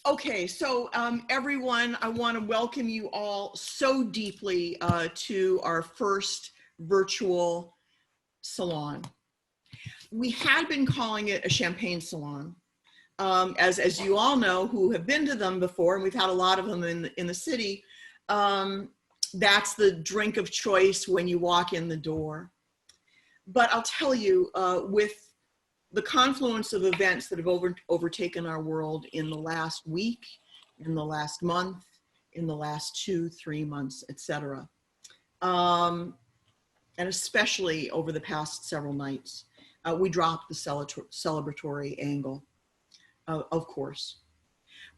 Okay, so everyone, I want to welcome you all so deeply to our first virtual salon. We had been calling it a champagne salon. As you all know, who have been to them before, and we've had a lot of them in the city, that's the drink of choice when you walk in the door. But I'll tell you, with the confluence of events that have overtaken our world in the last week, in the last month, in the last 2-3 months, etc. And especially over the past several nights, we dropped the celebratory angle, of course.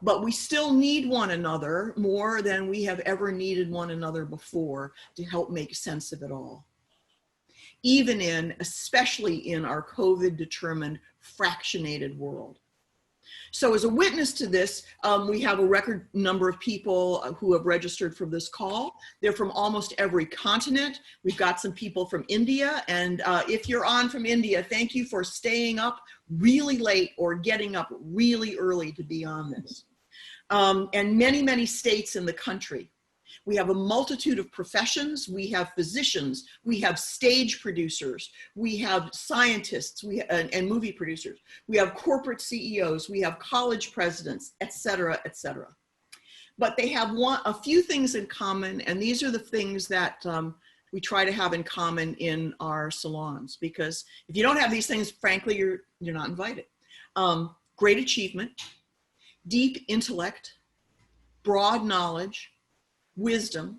But we still need one another more than we have ever needed one another before to help make sense of it all. Especially in our COVID-determined, fractionated world. So as a witness to this, we have a record number of people who have registered for this call. They're from almost every continent. We've got some people from India, and if you're on from India, thank you for staying up really late or getting up really early to be on this. And many, many states in the country. We have a multitude of professions. We have physicians, we have stage producers, we have scientists, and movie producers. We have corporate CEOs, we have college presidents, et cetera, et cetera. But they have a few things in common, and these are the things that we try to have in common in our salons, because if you don't have these things, frankly, you're not invited. Great achievement, deep intellect, broad knowledge, wisdom,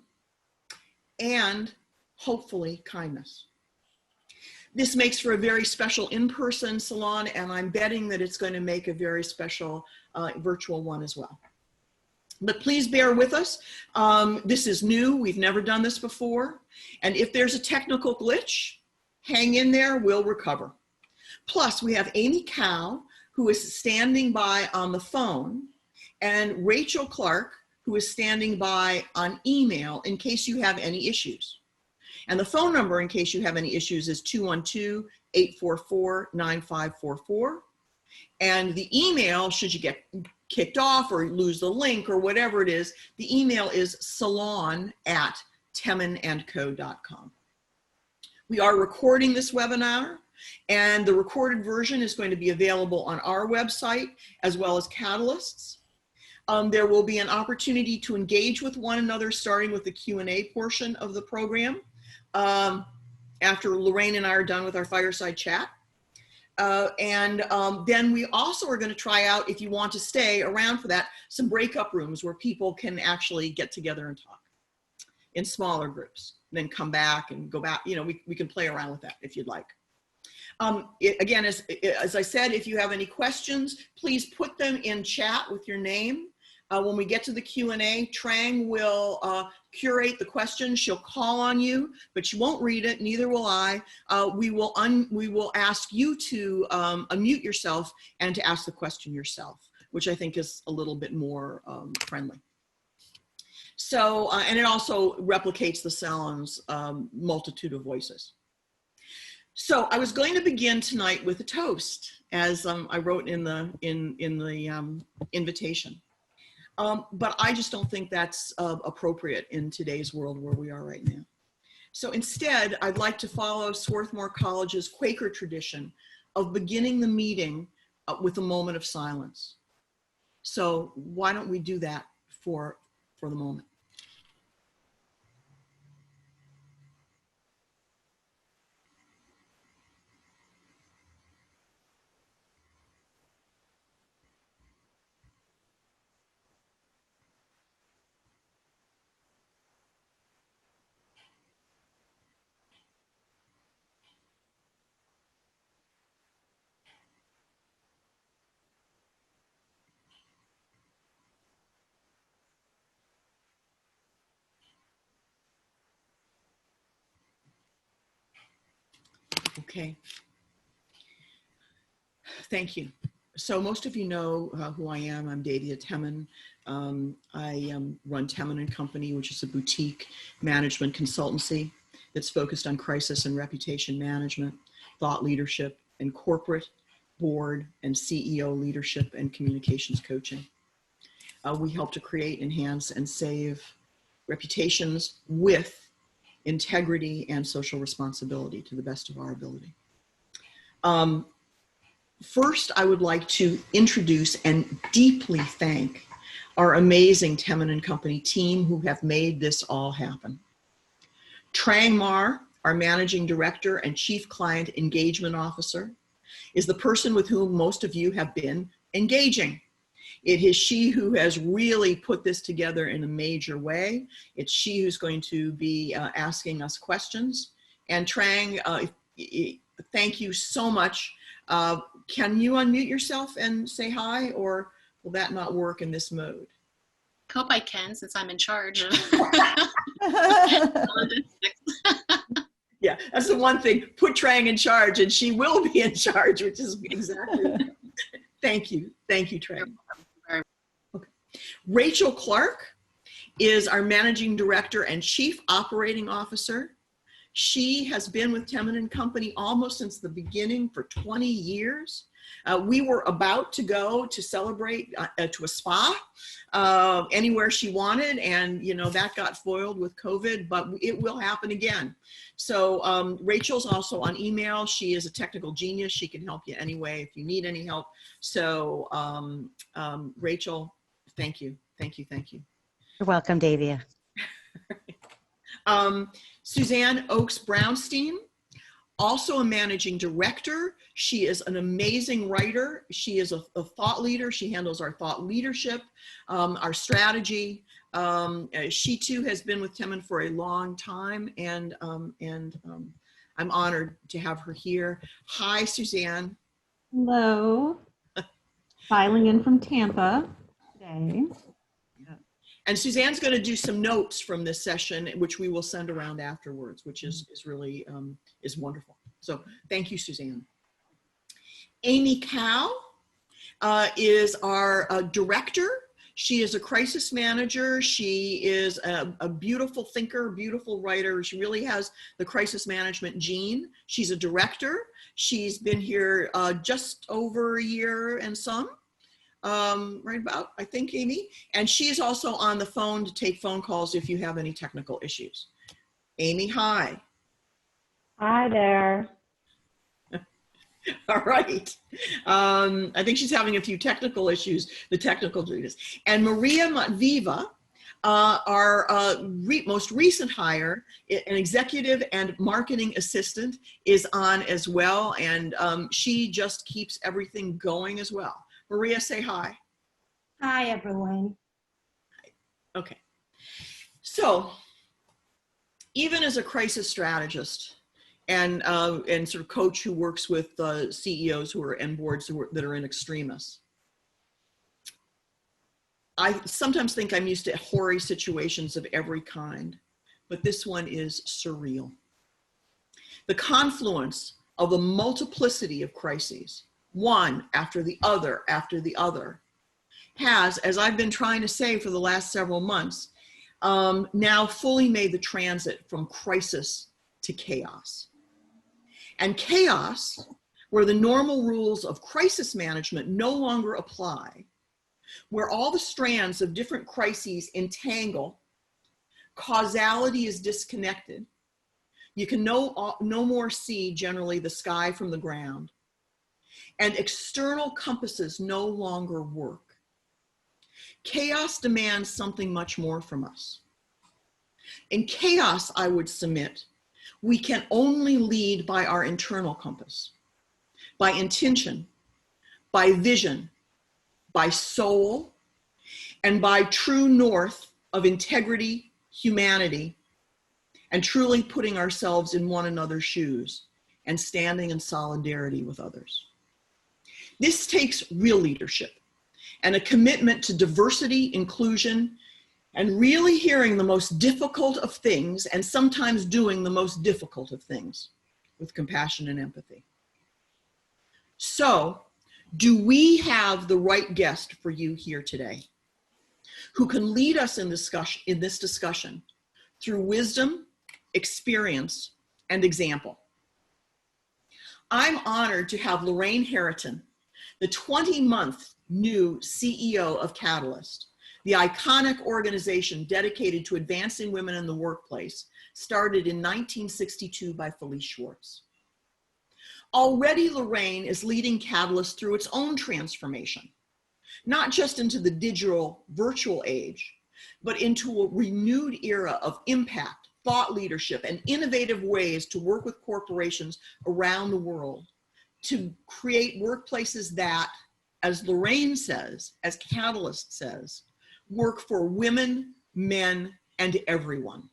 and hopefully kindness. This makes for a very special in-person salon, and I'm betting that it's going to make a very special virtual one as well. But please bear with us. This is new. We've never done this before. And if there's a technical glitch, hang in there, we'll recover. Plus, we have Amy Cow, who is standing by on the phone, and Rachael Clarke, who is standing by on email in case you have any issues. And the phone number in case you have any issues is 212-844-9544. And the email, should you get kicked off or lose the link or whatever it is, the email is salon@teminandco.com. We are recording this webinar, and the recorded version is going to be available on our website as well as Catalyst's. There will be an opportunity to engage with one another, starting with the Q&A portion of the program, after Lorraine and I are done with our fireside chat. Then we also are going to try out, if you want to stay around for that, some breakup rooms where people can actually get together and talk in smaller groups, then come back and go back. You know, we can play around with that if you'd like. Again, as I said, if you have any questions, please put them in chat with your name. When we get to the Q&A, Trang will curate the questions. She'll call on you, but she won't read it, neither will I. We will ask you to unmute yourself and to ask the question yourself, which I think is a little bit more friendly. So, and it also replicates the Salon's multitude of voices. So I was going to begin tonight with a toast, as I wrote in the invitation. But I just don't think that's appropriate in today's world where we are right now. So instead, I'd like to follow Swarthmore College's Quaker tradition of beginning the meeting with a moment of silence. So why don't we do that for the moment? Okay. Thank you. So most of you know who I am. I'm Davia Temin. I run Temin & Company, which is a boutique management consultancy that's focused on crisis and reputation management, thought leadership, and corporate, board, and CEO leadership and communications coaching. we help to create, enhance, and save reputations with integrity and social responsibility to the best of our ability. First, I would like to introduce and deeply thank our amazing Temin & Company team who have made this all happen. Trang Mar, our Managing Director and Chief Client Engagement Officer, is the person with whom most of you have been engaging. It is she who has really put this together in a major way. It's she who's going to be asking us questions. And Trang, thank you so much. Can you unmute yourself and say hi, or will that not work in this mode? I hope I can, since I'm in charge of Yeah, that's the one thing. Put Trang in charge and she will be in charge, which is exactly. Thank you. Thank you, Trang. Okay. Rachael Clarke is our Managing Director and Chief Operating Officer. She has been with Temin & Company almost since the beginning for 20 years. We were about to go to celebrate to a spa anywhere she wanted, and you know that got foiled with COVID, but it will happen again. So Rachel's also on email. She is a technical genius. She can help you anyway if you need any help. So Rachael, thank you, thank you, thank you. You're welcome, Davia. Suzanne Oakes Brownstein, also a managing director. She is an amazing writer. She is a thought leader. She handles our thought leadership, our strategy. She too has been with Temin for a long time, and I'm honored to have her here. Hi, Suzanne. Hello. Filing in from Tampa today. And Suzanne's going to do some notes from this session, which we will send around afterwards, which is really is wonderful. So thank you, Suzanne. Amy Cow is our director. She is a crisis manager. She is a beautiful thinker, beautiful writer. She really has the crisis management gene. She's a director. She's been here just over a year and some. Right about, I think, Amy. And she is also on the phone to take phone calls if you have any technical issues. Amy, hi. Hi there. All right. I think she's having a few technical issues, the technical duties. And Maria Matviva, our most recent hire, an executive and marketing assistant, is on as well. And she just keeps everything going as well. Maria, say hi. Hi, everyone. Okay. So, even as a crisis strategist and sort of coach who works with CEOs who are and boards that are in extremis, I sometimes think I'm used to hoary situations of every kind, but this one is surreal. The confluence of a multiplicity of crises, one after the other, has, as I've been trying to say for the last several months, now fully made the transit from crisis to chaos. And chaos, where the normal rules of crisis management no longer apply, where all the strands of different crises entangle, causality is disconnected, you can no more see generally the sky from the ground, and external compasses no longer work. Chaos demands something much more from us. In chaos, I would submit, we can only lead by our internal compass, by intention, by vision, by soul, and by true north of integrity, humanity, and truly putting ourselves in one another's shoes and standing in solidarity with others. This takes real leadership and a commitment to diversity, inclusion, and really hearing the most difficult of things and sometimes doing the most difficult of things with compassion and empathy. So, do we have the right guest for you here today who can lead us in this discussion through wisdom, experience, and example? I'm honored to have Lorraine Hariton, the 20-month new CEO of Catalyst, The iconic organization dedicated to advancing women in the workplace started in 1962 by Felice Schwartz. Already, Lorraine is leading Catalyst through its own transformation, not just into the digital virtual age, but into a renewed era of impact, thought leadership, and innovative ways to work with corporations around the world to create workplaces that, as Lorraine says, as Catalyst says, work for women, men, and everyone.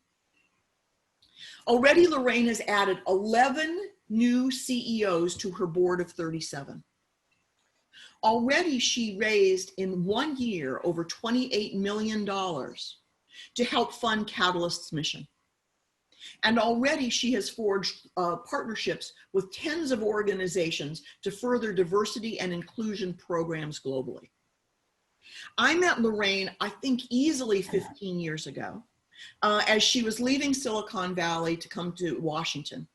Already, Lorraine has added 11 new CEOs to her board of 37. Already, she raised in 1 year over $28 million to help fund Catalyst's mission. And already she has forged partnerships with tens of organizations to further diversity and inclusion programs globally. I met Lorraine, I think easily 15 years ago, as she was leaving Silicon Valley to come to Washington.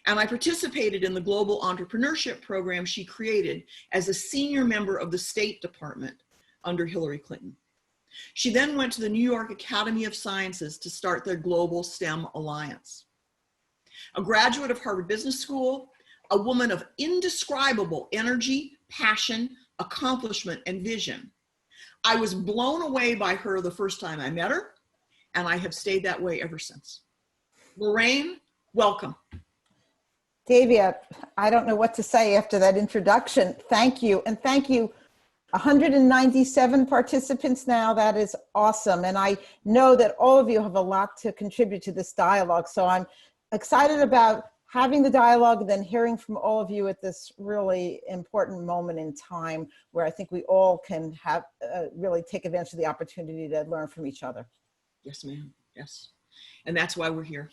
And I participated in the global entrepreneurship program she created as a senior member of the State Department under Hillary Clinton. She then went to the New York Academy of Sciences to start their Global STEM Alliance. A graduate of Harvard Business School, a woman of indescribable energy, passion, accomplishment, and vision. I was blown away by her the first time I met her, and I have stayed that way ever since. Lorraine, welcome. Davia, I don't know what to say after that introduction. Thank you. And thank you. 197 participants now. That is awesome. And I know that all of you have a lot to contribute to this dialogue. So I'm excited about having the dialogue and then hearing from all of you at this really important moment in time where I think we all can have really take advantage of the opportunity to learn from each other. Yes, ma'am. Yes. And that's why we're here.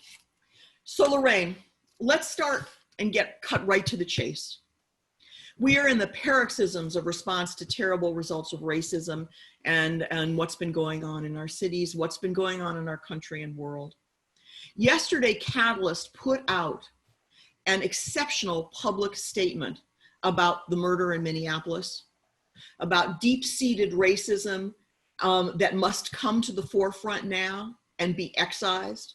So Lorraine, let's start and get cut right to the chase. We are in the paroxysms of response to terrible results of racism and what's been going on in our cities, what's been going on in our country and world. Yesterday, Catalyst put out an exceptional public statement about the murder in Minneapolis, about deep-seated racism that must come to the forefront now and be excised,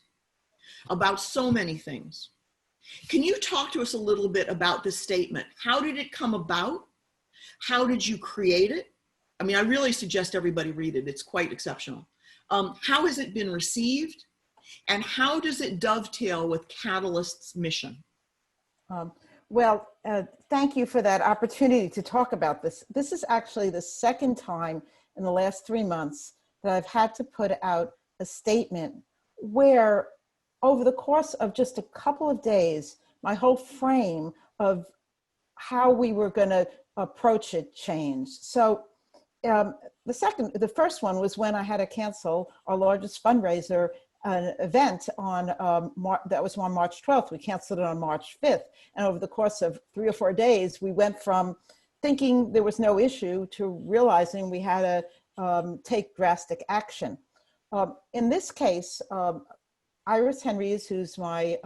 about so many things. Can you talk to us a little bit about this statement? How did it come about? How did you create it? I mean, I really suggest everybody read it. It's quite exceptional. How has it been received? And how does it dovetail with Catalyst's mission? Thank you for that opportunity to talk about this. This is actually the second time in the last 3 months that I've had to put out a statement where over the course of just a couple of days, my whole frame of how we were going to approach it changed. So the first one was when I had to cancel our largest fundraiser event on that was on March 12th. We canceled it on March 5th. And over the course of 3 or 4 days, we went from thinking there was no issue to realizing we had to take drastic action. In this case, Iris Henrys, who's my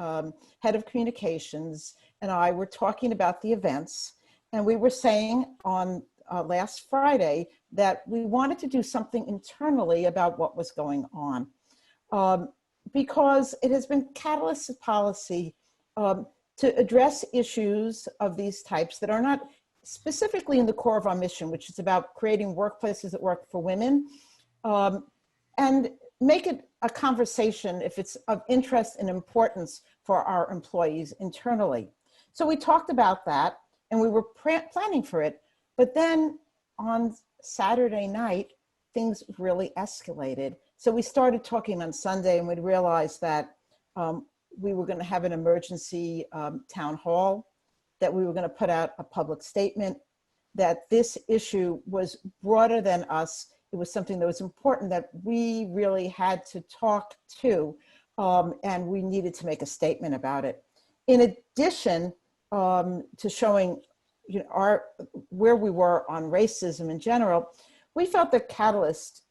head of communications, and I were talking about the events, and we were saying on last Friday that we wanted to do something internally about what was going on, because it has been Catalyst's policy to address issues of these types that are not specifically in the core of our mission, which is about creating workplaces that work for women, and make it a conversation if it's of interest and importance for our employees internally. So we talked about that and we were planning for it, but then on Saturday night, things really escalated. So we started talking on Sunday and we realized that we were going to have an emergency town hall, that we were going to put out a public statement, that this issue was broader than us. It was something that was important that we really had to talk to, and we needed to make a statement about it. In addition to showing where we were on racism in general, we felt that Catalyst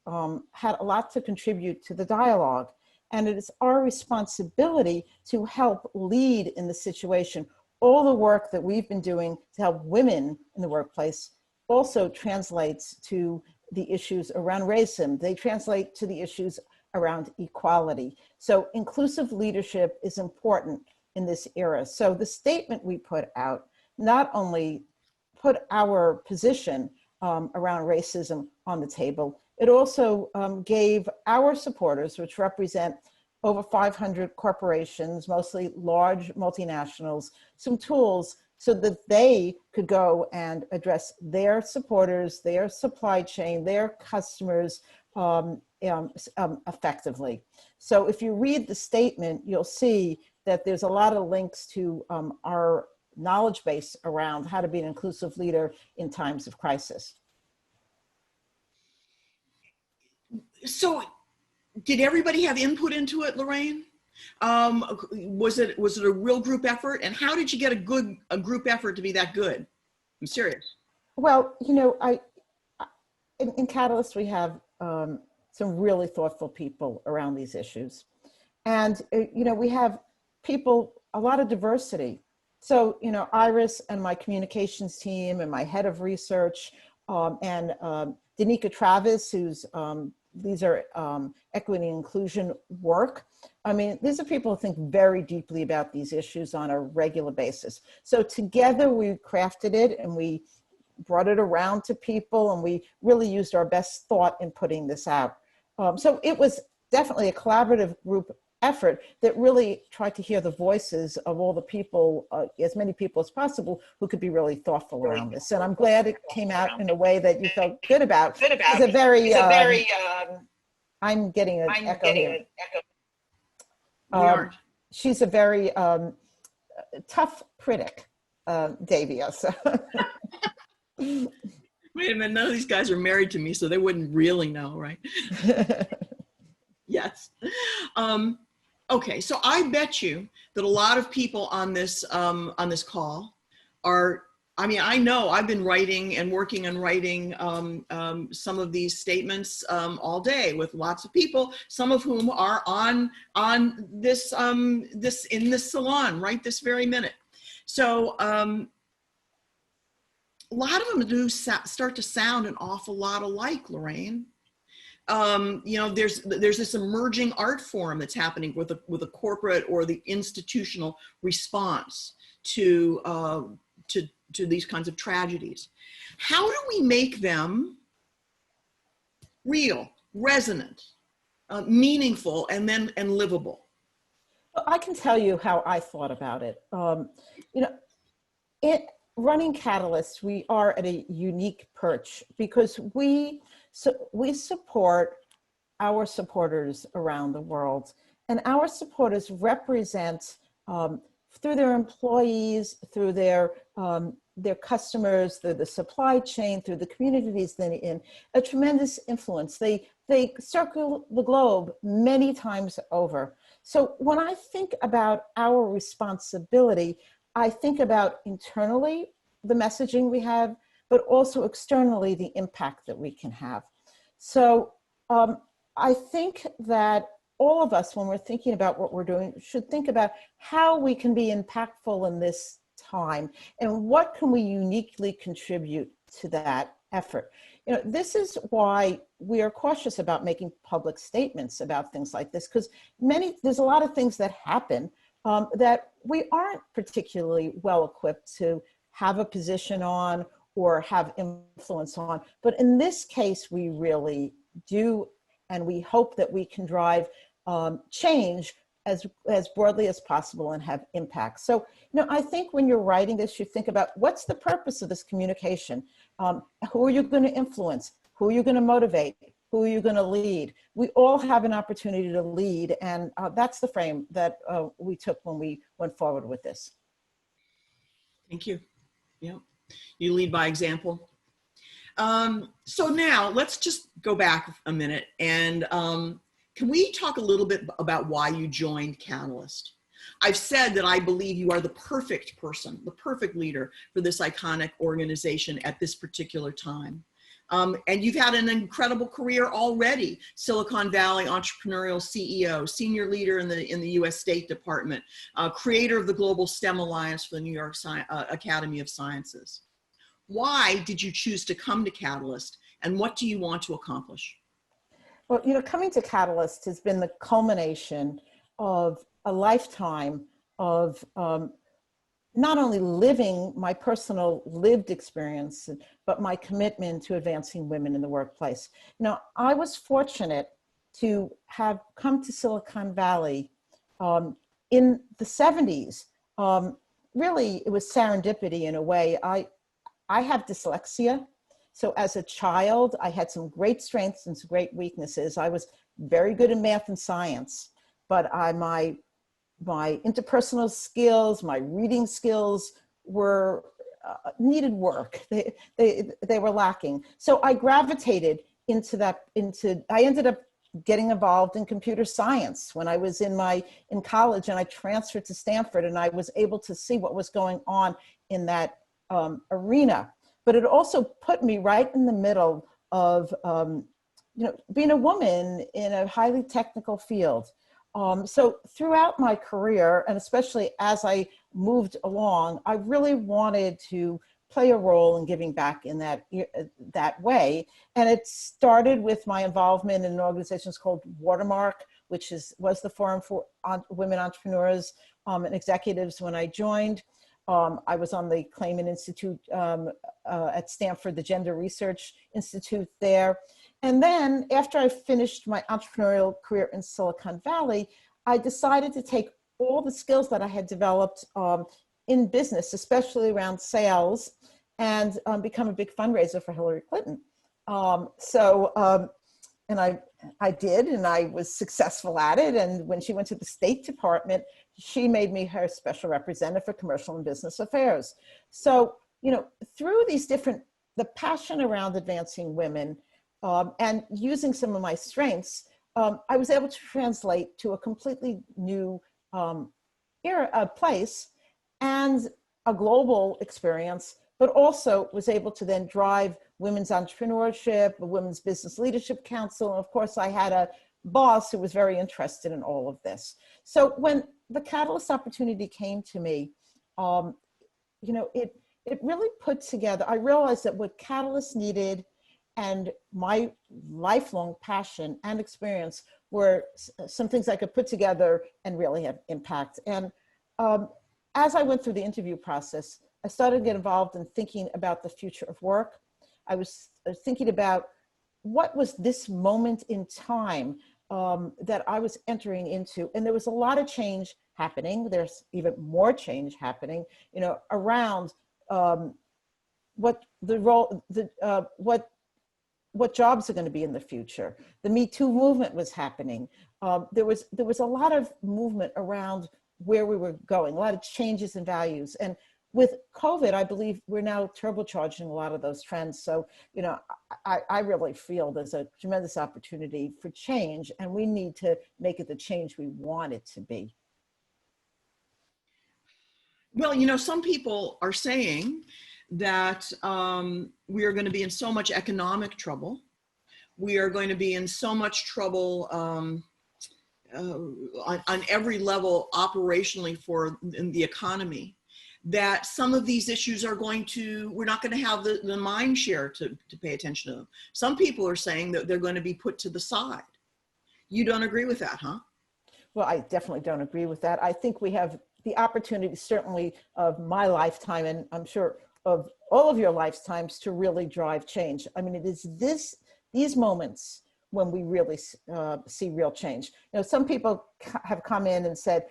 had a lot to contribute to the dialogue, and it is our responsibility to help lead in the situation. All the work that we've been doing to help women in the workplace also translates to the issues around racism. They translate to the issues around equality. So inclusive leadership is important in this era. So the statement we put out not only put our position around racism on the table, it also gave our supporters, which represent over 500 corporations, mostly large multinationals, some tools so that they could go and address their supporters, their supply chain, their customers effectively. So if you read the statement, you'll see that there's a lot of links to our knowledge base around how to be an inclusive leader in times of crisis. So did everybody have input into it, Lorraine? Was it a real group effort? And how did you get a group effort to be that good? I'm serious. Well, you know, in Catalyst, we have some really thoughtful people around these issues. And, you know, we have people, a lot of diversity. So, you know, Iris and my communications team and my head of research and Danica Travis, who's these are equity and inclusion work. I mean, these are people who think very deeply about these issues on a regular basis. So together we crafted it and we brought it around to people and we really used our best thought in putting this out. So it was definitely a collaborative group effort that really tried to hear the voices of all the people, as many people as possible, who could be really thoughtful around this. And I'm glad it came out in a way that you felt good about. It's a very, I'm getting an echo here. She's a very tough critic, Davia. So. Wait a minute, none of these guys are married to me, so they wouldn't really know, right? Yes. Okay, so I bet you that a lot of people on this call are, I mean, I know I've been writing and working on writing some of these statements all day with lots of people, some of whom are on this in this salon right this very minute. So a lot of them do start to sound an awful lot alike, Lorraine. You know, there's this emerging art form that's happening with a corporate or the institutional response to these kinds of tragedies. How do we make them real, resonant, meaningful, and livable? Well, I can tell you how I thought about it. You know, running Catalyst, we are at a unique perch because we support our supporters around the world, and our supporters represent through their employees, through their customers, through the supply chain, through the communities they're in, a tremendous influence. They circle the globe many times over. So when I think about our responsibility, I think about internally the messaging we have, but also externally the impact that we can have. So I think that all of us, when we're thinking about what we're doing, should think about how we can be impactful in this time and what can we uniquely contribute to that effort. You know, this is why we are cautious about making public statements about things like this, because there's a lot of things that happen that we aren't particularly well equipped to have a position on or have influence on. But in this case, we really do, and we hope that we can drive change as broadly as possible and have impact. So, you know, I think when you're writing this, you think about what's the purpose of this communication? Who are you going to influence? Who are you going to motivate? Who are you going to lead? We all have an opportunity to lead, and that's the frame that we took when we went forward with this. Thank you. Yeah, you lead by example. So now let's just go back a minute and can we talk a little bit about why you joined Catalyst? I've said that I believe you are the perfect person, the perfect leader for this iconic organization at this particular time. And you've had an incredible career already. Silicon Valley entrepreneurial CEO, senior leader in the US State Department, creator of the Global STEM Alliance for the New York Academy of Sciences. Why did you choose to come to Catalyst, and what do you want to accomplish? Well, coming to Catalyst has been the culmination of a lifetime of not only living my personal lived experience, but my commitment to advancing women in the workplace. I was fortunate to have come to Silicon Valley in the 70s. Really, it was serendipity in a way. I have dyslexia. So as a child, I had some great strengths and some great weaknesses. I was very good in math and science, but my interpersonal skills, my reading skills were needed work. They were lacking. So I gravitated I ended up getting involved in computer science when I was in college, and I transferred to Stanford, and I was able to see what was going on in that arena. But it also put me right in the middle of being a woman in a highly technical field. So throughout my career, and especially as I moved along, I really wanted to play a role in giving back in that way. And it started with my involvement in an organization called Watermark, which was the forum for women entrepreneurs and executives when I joined. I was on the Clayman Institute at Stanford, the Gender Research Institute there. And then after I finished my entrepreneurial career in Silicon Valley, I decided to take all the skills that I had developed in business, especially around sales, and become a big fundraiser for Hillary Clinton. And I did, and I was successful at it. And when she went to the State Department, she made me her special representative for commercial and business affairs. So, through the passion around advancing women and using some of my strengths, I was able to translate to a completely new place and a global experience, but also was able to then drive women's entrepreneurship, a women's business leadership council. And of course, I had a boss who was very interested in all of this. So when the Catalyst opportunity came to me, it really put together, I realized that what Catalyst needed and my lifelong passion and experience were some things I could put together and really have impact. And as I went through the interview process, I started to get involved in thinking about the future of work. I was thinking about what was this moment in time that I was entering into. And there was a lot of change happening. There's even more change happening, around what the role, what jobs are going to be in the future. The Me Too movement was happening. There was a lot of movement around where we were going, a lot of changes in values. And with COVID, I believe we're now turbocharging a lot of those trends. So, I really feel there's a tremendous opportunity for change, and we need to make it the change we want it to be. Well, some people are saying that we are going to be in so much economic trouble. We are going to be in so much trouble on every level operationally in the economy, that some of these issues we're not going to have the mind share to pay attention to them. Some people are saying that they're going to be put to the side. You don't agree with that, huh? Well, I definitely don't agree with that. I think we have the opportunity, certainly of my lifetime, and I'm sure of all of your lifetimes, to really drive change. I mean, it is these moments when we really see real change. Some people have come in and said,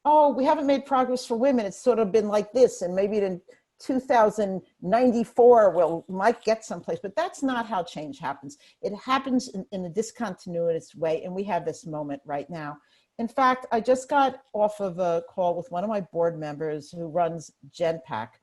oh, we haven't made progress for women. It's sort of been like this, and maybe in 2094 we might get someplace, but that's not how change happens. It happens in a discontinuous way, and we have this moment right now. In fact, I just got off of a call with one of my board members who runs Genpact,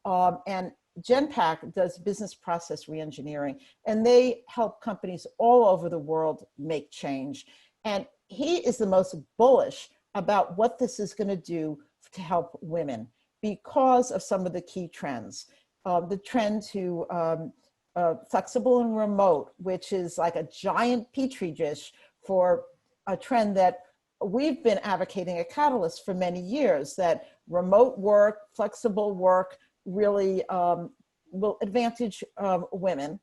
and Genpact does business process reengineering, and they help companies all over the world make change. And he is the most bullish about what this is going to do to help women because of some of the key trends. The trend to flexible and remote, which is like a giant petri dish for a trend that we've been advocating at Catalyst for many years, that remote work, flexible work really will advantage women.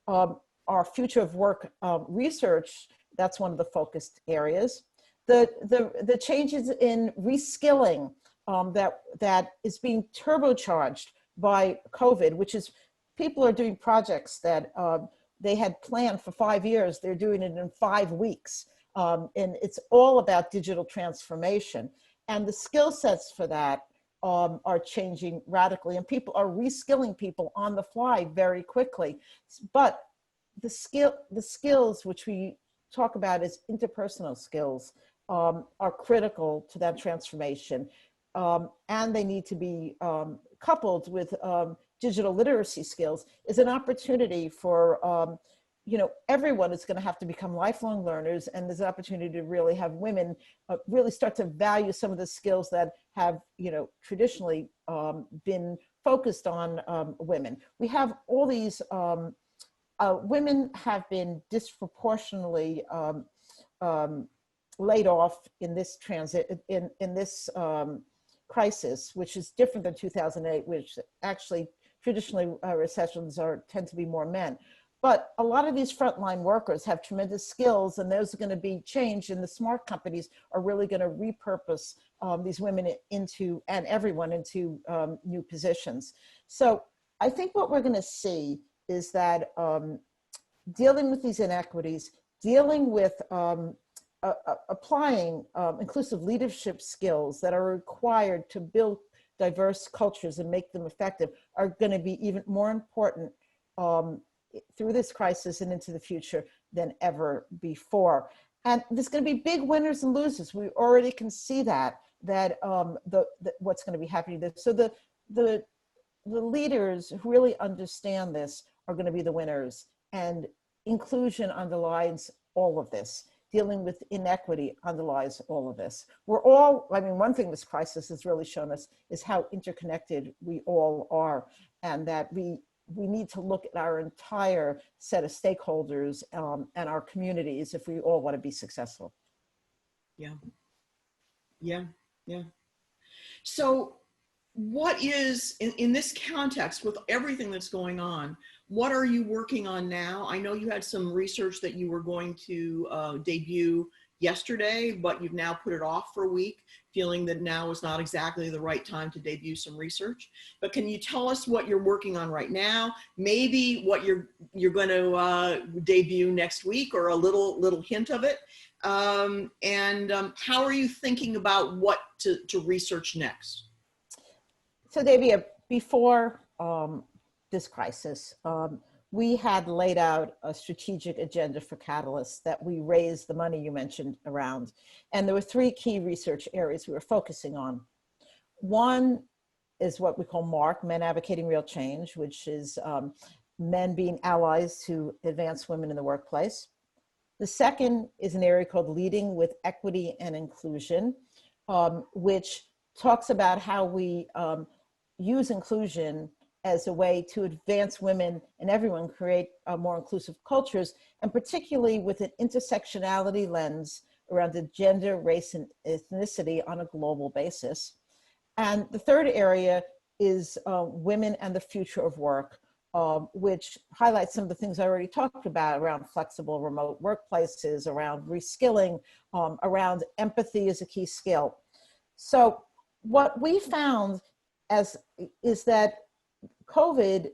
Our future of work research, that's one of the focused areas. The changes in reskilling that is being turbocharged by COVID, which is people are doing projects that they had planned for 5 years. They're doing it in 5 weeks. And it's all about digital transformation. And the skill sets for that are changing radically. And people are reskilling people on the fly very quickly. But the skills which we talk about as interpersonal skills are critical to that transformation. And they need to be coupled with digital literacy skills is an opportunity for, everyone is going to have to become lifelong learners, and there's an opportunity to really have women really start to value some of the skills that have, traditionally been focused on women. We have all these, women have been disproportionately laid off in this crisis, which is different than 2008, which actually traditionally recessions tend to be more men. But a lot of these frontline workers have tremendous skills, and those are going to be changed, and the smart companies are really going to repurpose these women and everyone into new positions. So I think what we're going to see is that dealing with these inequities, dealing with applying inclusive leadership skills that are required to build diverse cultures and make them effective are going to be even more important through this crisis and into the future than ever before. And there's going to be big winners and losers. We already can see that what's going to be happening there. So the leaders who really understand this are going to be the winners, and inclusion underlines all of this. Dealing with inequity underlies all of this. One thing this crisis has really shown us is how interconnected we all are, and that we need to look at our entire set of stakeholders and our communities if we all want to be successful. Yeah. So what is, in this context, with everything that's going on, what are you working on now? I know you had some research that you were going to debut yesterday, but you've now put it off for a week, feeling that now is not exactly the right time to debut some research. But can you tell us what you're working on right now? Maybe what you're going to debut next week, or a little hint of it. And how are you thinking about what to research next? So Davia, before this crisis, we had laid out a strategic agenda for Catalyst that we raised the money you mentioned around. And there were 3 key research areas we were focusing on. One is what we call MARC, Men Advocating Real Change, which is men being allies to advance women in the workplace. The second is an area called Leading with Equity and Inclusion, which talks about how we use inclusion as a way to advance women and everyone, create more inclusive cultures, and particularly with an intersectionality lens around the gender, race, and ethnicity on a global basis. And the third area is women and the future of work, which highlights some of the things I already talked about around flexible remote workplaces, around reskilling, around empathy as a key skill. So what we found is that COVID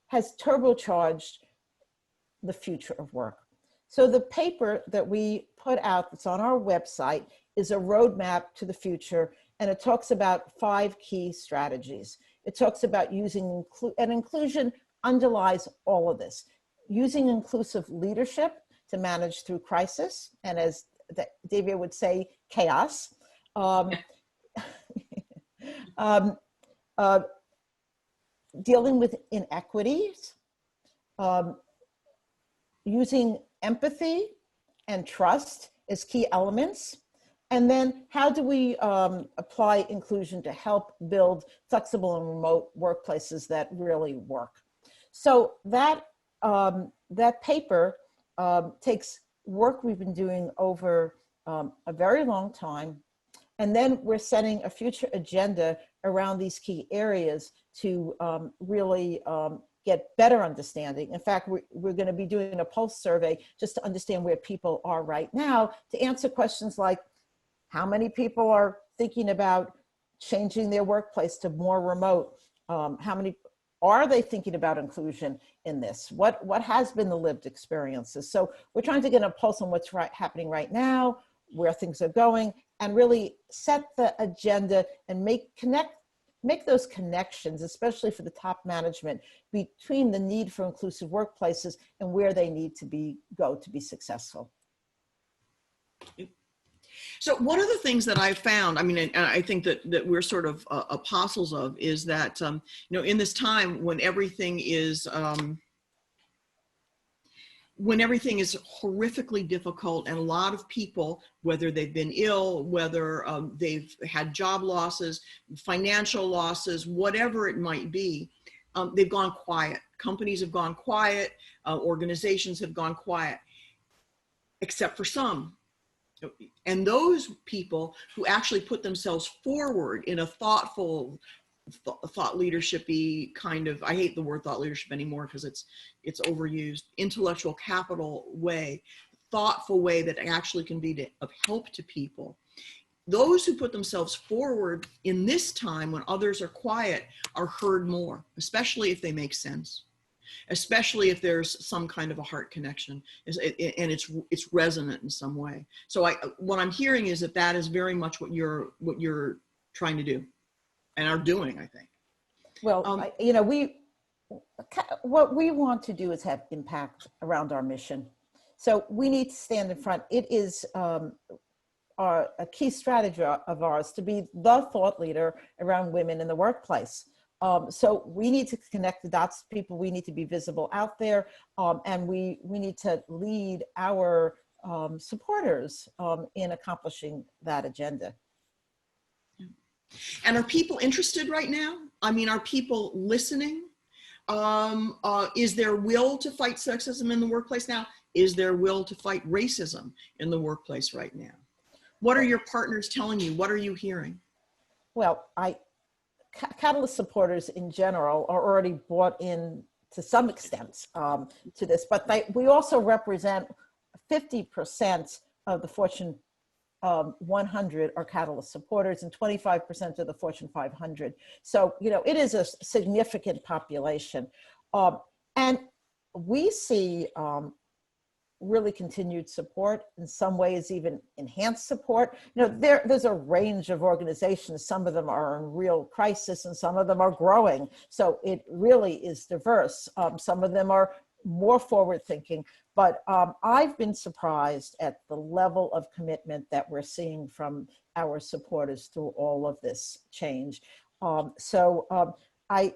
has turbocharged the future of work. So the paper that we put out that's on our website is a roadmap to the future, and it talks about 5 key strategies. It talks about using, and inclusion underlies all of this, using inclusive leadership to manage through crisis, and as David would say, chaos. Dealing with inequities, using empathy and trust as key elements. And then how do we apply inclusion to help build flexible and remote workplaces that really work? So that paper takes work we've been doing over a very long time. And then we're setting a future agenda around these key areas to really get better understanding. In fact, we're going to be doing a pulse survey just to understand where people are right now, to answer questions like, how many people are thinking about changing their workplace to more remote? How many are they thinking about inclusion in this? What has been the lived experiences? So we're trying to get a pulse on what's happening right now, where things are going, and really set the agenda and make those connections, especially for the top management, between the need for inclusive workplaces and where they need to go to be successful. So one of the things that I found, I mean, and I think that we're sort of apostles of, is that, you know, in this time when everything is horrifically difficult, and a lot of people, whether they've been ill, whether they've had job losses, financial losses, whatever it might be, they've gone quiet. Companies have gone quiet, organizations have gone quiet, except for some. And those people who actually put themselves forward in a thoughtful, thought leadership-y kind of, I hate the word thought leadership anymore because it's overused, intellectual capital way, thoughtful way that actually can be of help to people. Those who put themselves forward in this time when others are quiet are heard more, especially if they make sense, especially if there's some kind of a heart connection and it's resonant in some way. So what I'm hearing is that is very much what you're trying to do and are doing, I think. Well, you know, what we want to do is have impact around our mission. So we need to stand in front. It is a key strategy of ours to be the thought leader around women in the workplace. So we need to connect the dots to people. We need to be visible out there, and we need to lead our supporters in accomplishing that agenda. And are people interested right now? I mean, are people listening? Is there will to fight sexism in the workplace now? Is there will to fight racism in the workplace right now? What are your partners telling you? What are you hearing? Well, Catalyst supporters in general are already bought in to some extent to this, but we also represent 50% of the Fortune 100 are Catalyst supporters and 25% of the Fortune 500. So, you know, it is a significant population. And we see really continued support, in some ways even enhanced support. You know, there's a range of organizations. Some of them are in real crisis and some of them are growing. So it really is diverse. Some of them are more forward thinking, but I've been surprised at the level of commitment that we're seeing from our supporters through all of this change. You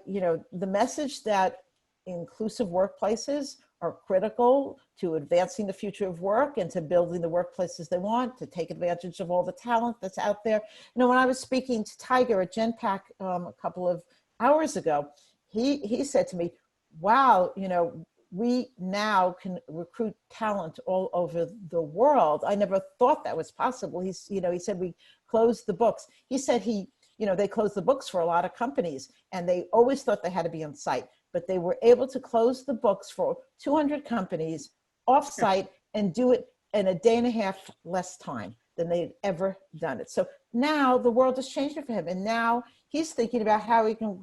know, the message that inclusive workplaces are critical to advancing the future of work and to building the workplaces they want, to take advantage of all the talent that's out there. You know, when I was speaking to Tiger at GenPAC a couple of hours ago, he said to me, wow, you know, we now can recruit talent all over the world. I never thought that was possible. He said, we closed the books. He said they closed the books for a lot of companies and they always thought they had to be on site, but they were able to close the books for 200 companies off-site and do it in a day and a half less time than they'd ever done it. So now the world is changing for him. And now he's thinking about how he can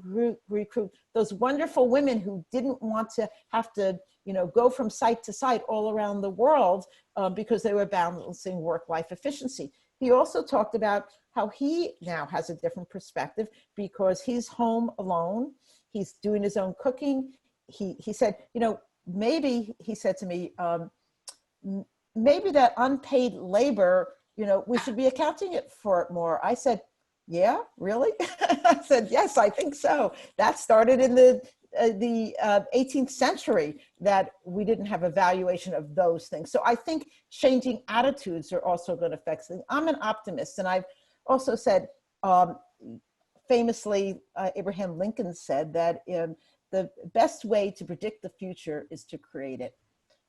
recruit those wonderful women who didn't want to have to, you know, go from site to site all around the world because they were balancing work-life efficiency. He also talked about how he now has a different perspective because he's home alone. He's doing his own cooking. He said, you know, maybe, he said to me, maybe that unpaid labor, you know, we should be accounting for it more. I said, yeah, really? I said, yes, I think so. That started in the 18th century, that we didn't have a valuation of those things. So I think changing attitudes are also going to affect things. I'm an optimist. And I've also said, famously, Abraham Lincoln said that the best way to predict the future is to create it.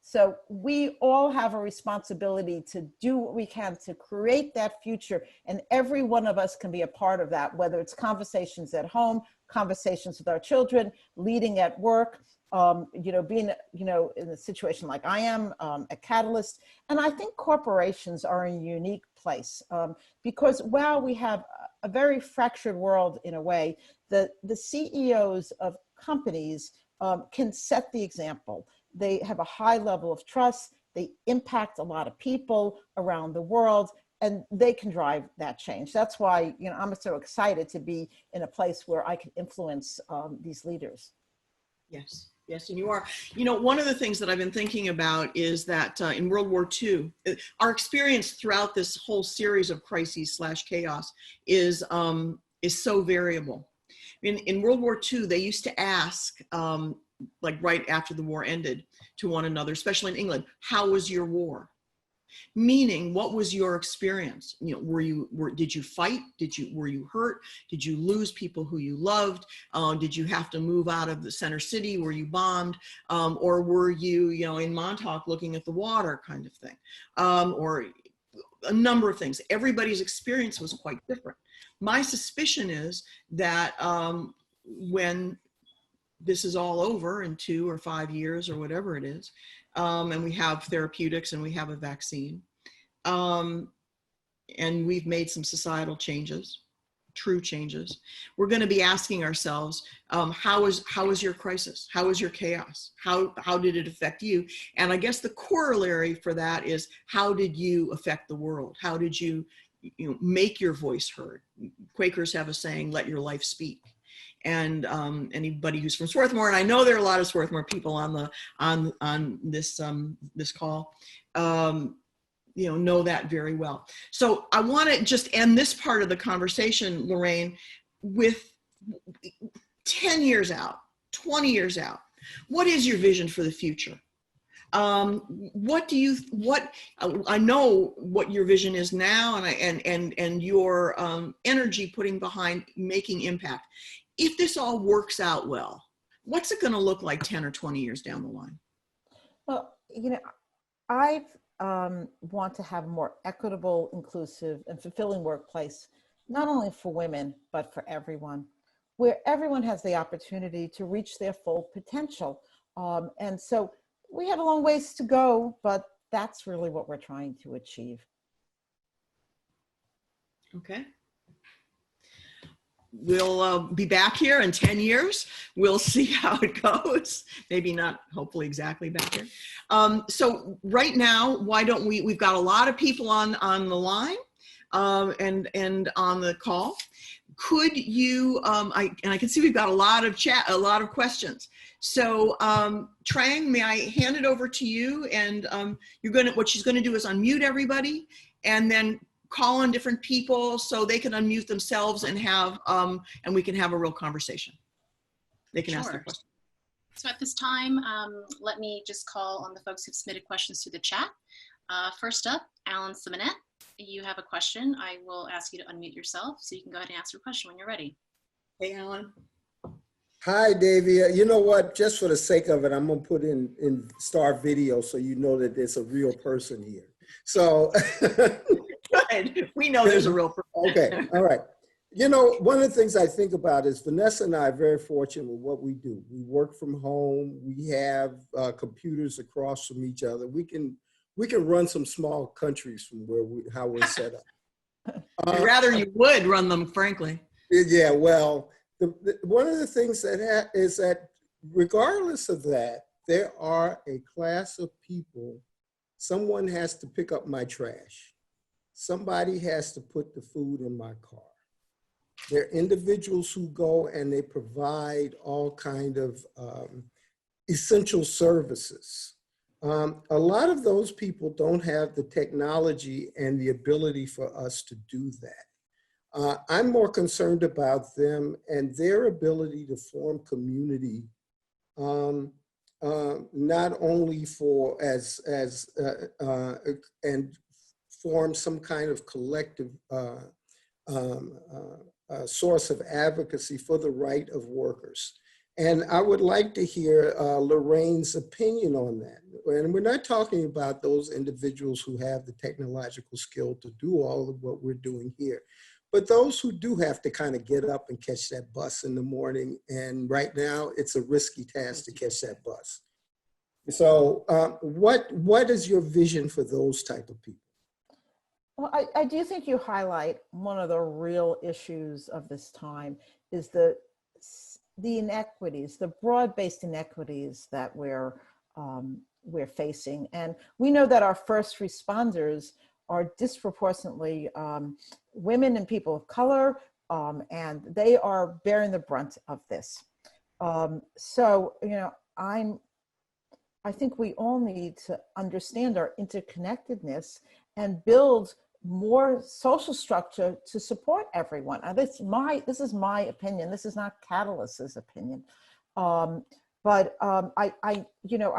So we all have a responsibility to do what we can to create that future. And every one of us can be a part of that, whether it's conversations at home, conversations with our children, leading at work, being, in a situation like I am, a catalyst. And I think corporations are in a unique place because while we have a very fractured world in a way, the CEOs of companies can set the example. They have a high level of trust. They impact a lot of people around the world, and they can drive that change. That's why, I'm so excited to be in a place where I can influence these leaders. Yes. Yes, and you are. One of the things that I've been thinking about is that in World War II, our experience throughout this whole series of crises/chaos is so variable. In World War II, they used to ask, like right after the war ended, to one another, especially in England, how was your war? Meaning, what was your experience? Did you fight? Were you hurt? Did you lose people who you loved? Did you have to move out of the center city? Were you bombed? Or were you, in Montauk looking at the water kind of thing? Or a number of things. Everybody's experience was quite different. My suspicion is that when this is all over in 2 or 5 years or whatever it is, and we have therapeutics and we have a vaccine, and we've made some societal changes, true changes, we're going to be asking ourselves, how was your crisis? How was your chaos? How did it affect you? And I guess the corollary for that is, how did you affect the world? How did you make your voice heard? Quakers have a saying, let your life speak. And anybody who's from Swarthmore, and I know there are a lot of Swarthmore people on this call, know that very well. So I want to just end this part of the conversation, Lorraine, with 10 years out, 20 years out. What is your vision for the future? I know what your vision is now, and your energy putting behind making impact. If this all works out well, what's it going to look like 10 or 20 years down the line? Well, I want to have a more equitable, inclusive, and fulfilling workplace, not only for women, but for everyone, where everyone has the opportunity to reach their full potential. And so we have a long ways to go, but that's really what we're trying to achieve. Okay. We'll be back here in 10 years. We'll see how it goes. Maybe not, hopefully exactly back here. So right now, why don't we've got a lot of people on the line and on the call. Could you, I can see we've got a lot of questions. So Trang, may I hand it over to you? And what she's gonna do is unmute everybody and then call on different people so they can unmute themselves and have, and we can have a real conversation. They can ask their questions. So at this time, let me just call on the folks who've submitted questions through the chat. First up, Alan Simonette, you have a question. I will ask you to unmute yourself so you can go ahead and ask your question when you're ready. Hey, Alan. Hi, Davia. You know what? Just for the sake of it, I'm going to put in star video so you know that there's a real person here. So Good. We know there's a real person. Okay. All right. One of the things I think about is Vanessa and I are very fortunate with what we do. We work from home. We have computers across from each other. We can run some small countries from how we're set up. I'd rather you would run them, frankly. Yeah. Well, one of the things is that regardless of that, there are a class of people. Someone has to pick up my trash. Somebody has to put the food in my car. There are individuals who go and they provide all kind of essential services. A lot of those people don't have the technology and the ability for us to do that. I'm more concerned about them and their ability to form community, not only and form some kind of collective source of advocacy for the right of workers. And I would like to hear Lorraine's opinion on that. And we're not talking about those individuals who have the technological skill to do all of what we're doing here. But those who do have to kind of get up and catch that bus in the morning, and right now it's a risky task to catch that bus. So what is your vision for those type of people? Well, I do think you highlight one of the real issues of this time is the inequities, the broad-based inequities that we're facing. And we know that our first responders are disproportionately women and people of color, and they are bearing the brunt of this. So, you know, I think we all need to understand our interconnectedness and build more social structure to support everyone. This is my opinion. This is not Catalyst's opinion. But I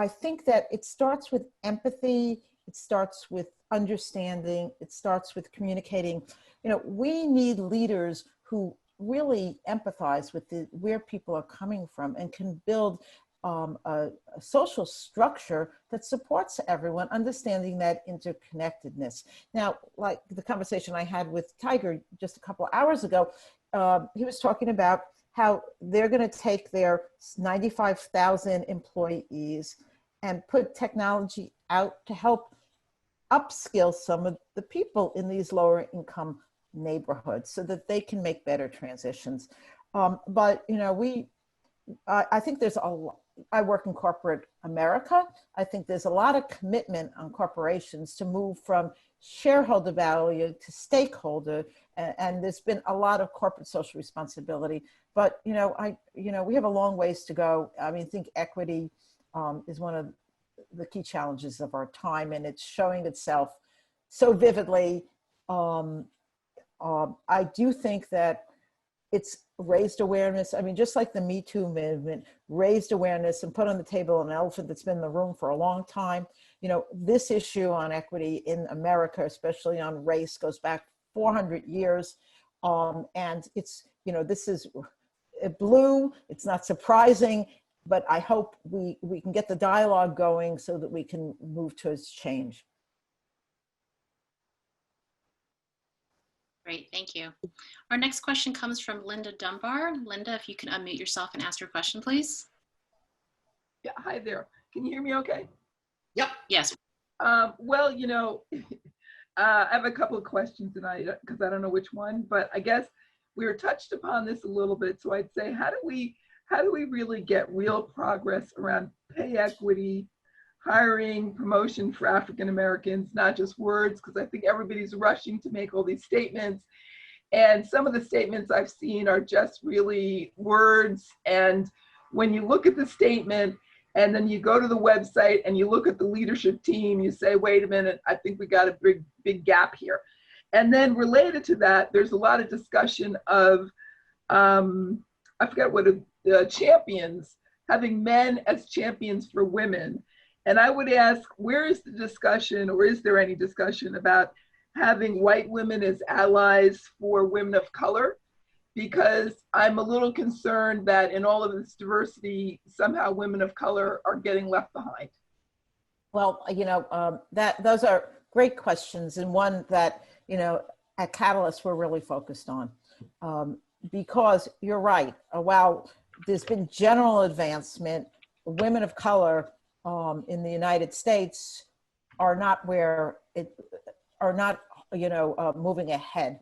think that it starts with empathy. It starts with understanding. It starts with communicating. You know, we need leaders who really empathize with where people are coming from and can build a social structure that supports everyone, understanding that interconnectedness. Now, like the conversation I had with Tiger just a couple of hours ago, he was talking about how they're going to take their 95,000 employees and put technology out to help upskill some of the people in these lower income neighborhoods so that they can make better transitions. But, you know, I think there's I work in corporate America. I think there's a lot of commitment on corporations to move from shareholder value to stakeholder, and there's been a lot of corporate social responsibility. But we have a long ways to go. I mean, I think equity is one of the key challenges of our time, and it's showing itself so vividly. I do think that it's raised awareness. I mean, just like the Me Too movement raised awareness and put on the table an elephant that's been in the room for a long time. You know, this issue on equity in America, especially on race, goes back 400 years. And it's, you know, this is blue. It's not surprising, but I hope we can get the dialogue going so that we can move towards change. Great, thank you. Our next question comes from Linda Dunbar. Linda, if you can unmute yourself and ask your question, please. Yeah, hi there. Can you hear me okay? Yep. Yes. Well, you know, I have a couple of questions tonight because I don't know which one, but I guess we were touched upon this a little bit. So I'd say, how do we really get real progress around pay equity, hiring, promotion for African Americans, not just words, because I think everybody's rushing to make all these statements. And some of the statements I've seen are just really words. And when you look at the statement and then you go to the website and you look at the leadership team, you say, wait a minute, I think we got a big gap here. And then related to that, there's a lot of discussion of, I forget what, champions, having men as champions for women. And I would ask, where is the discussion, or is there any discussion about having white women as allies for women of color? Because I'm a little concerned that in all of this diversity, somehow women of color are getting left behind. Well, you know, those are great questions, and one that, you know, at Catalyst we're really focused on, because you're right. While there's been general advancement, women of color in the United States are not moving ahead.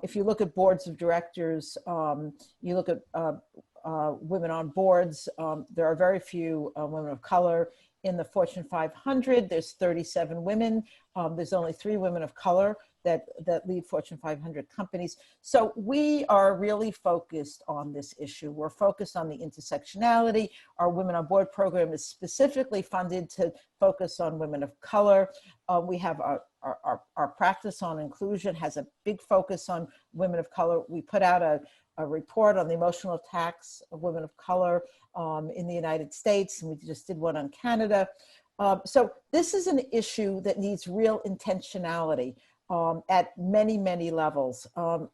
If you look at boards of directors, you look at women on boards, there are very few women of color. In the Fortune 500, there's 37 women. There's only 3 women of color that lead Fortune 500 companies. So we are really focused on this issue. We're focused on the intersectionality. Our Women on Board program is specifically funded to focus on women of color. We have our practice on inclusion has a big focus on women of color. We put out a report on the emotional attacks of women of color in the United States, and we just did one on Canada. So this is an issue that needs real intentionality at many, many levels. You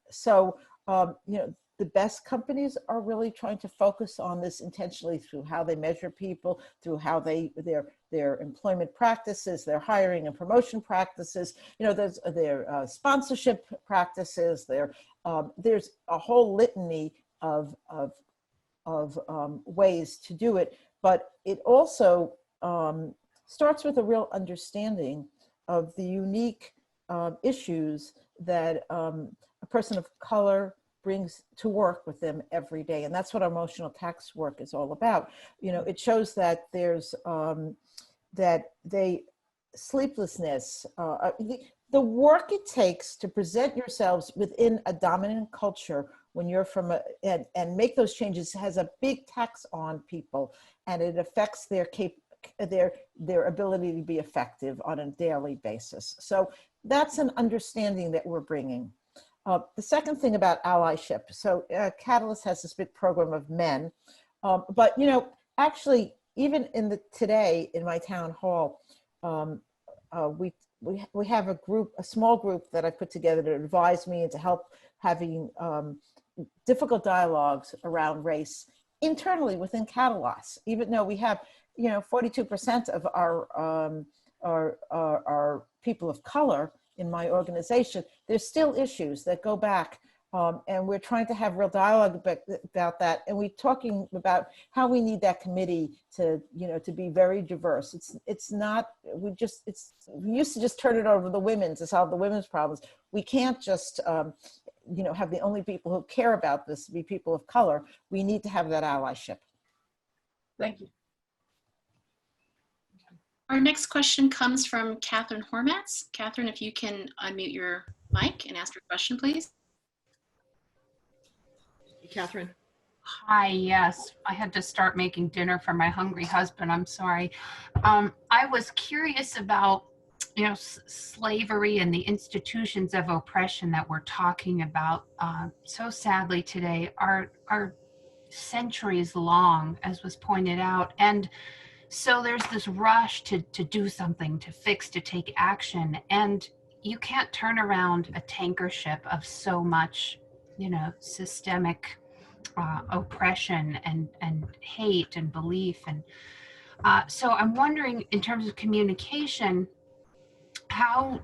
know, the best companies are really trying to focus on this intentionally through how they measure people, through how their employment practices, their hiring and promotion practices, you know, their sponsorship practices, their there's a whole litany of ways to do it, but it also starts with a real understanding of the unique issues that a person of color brings to work with them every day. And that's what emotional tax work is all about. You know, it shows that there's sleeplessness, the work it takes to present yourselves within a dominant culture when you're from and make those changes has a big tax on people, and it affects their ability to be effective on a daily basis. So that's an understanding that we're bringing. The second thing about allyship. So Catalyst has this big program of men, but you know, actually, even today in my town hall, we have a small group that I put together to advise me and to help having difficult dialogues around race internally within Catalyst. Even though we have, you know, 42% of our people of color in my organization, there's still issues that go back. And we're trying to have real dialogue about that. And we're talking about how we need that committee to, you know, to be very diverse. It's not, we used to just turn it over to the women to solve the women's problems. We can't just, you know, have the only people who care about this be people of color. We need to have that allyship. Thank you. Our next question comes from Catherine Hormatz. Catherine, if you can unmute your mic and ask your question, please. Catherine. Hi, yes. I had to start making dinner for my hungry husband. I'm sorry. I was curious about, you know, slavery and the institutions of oppression that we're talking about so sadly today are centuries long, as was pointed out. And so there's this rush to do something, to fix, to take action. And you can't turn around a tanker ship of so much, you know, systemic oppression and hate and belief. And so I'm wondering, in terms of communication, how,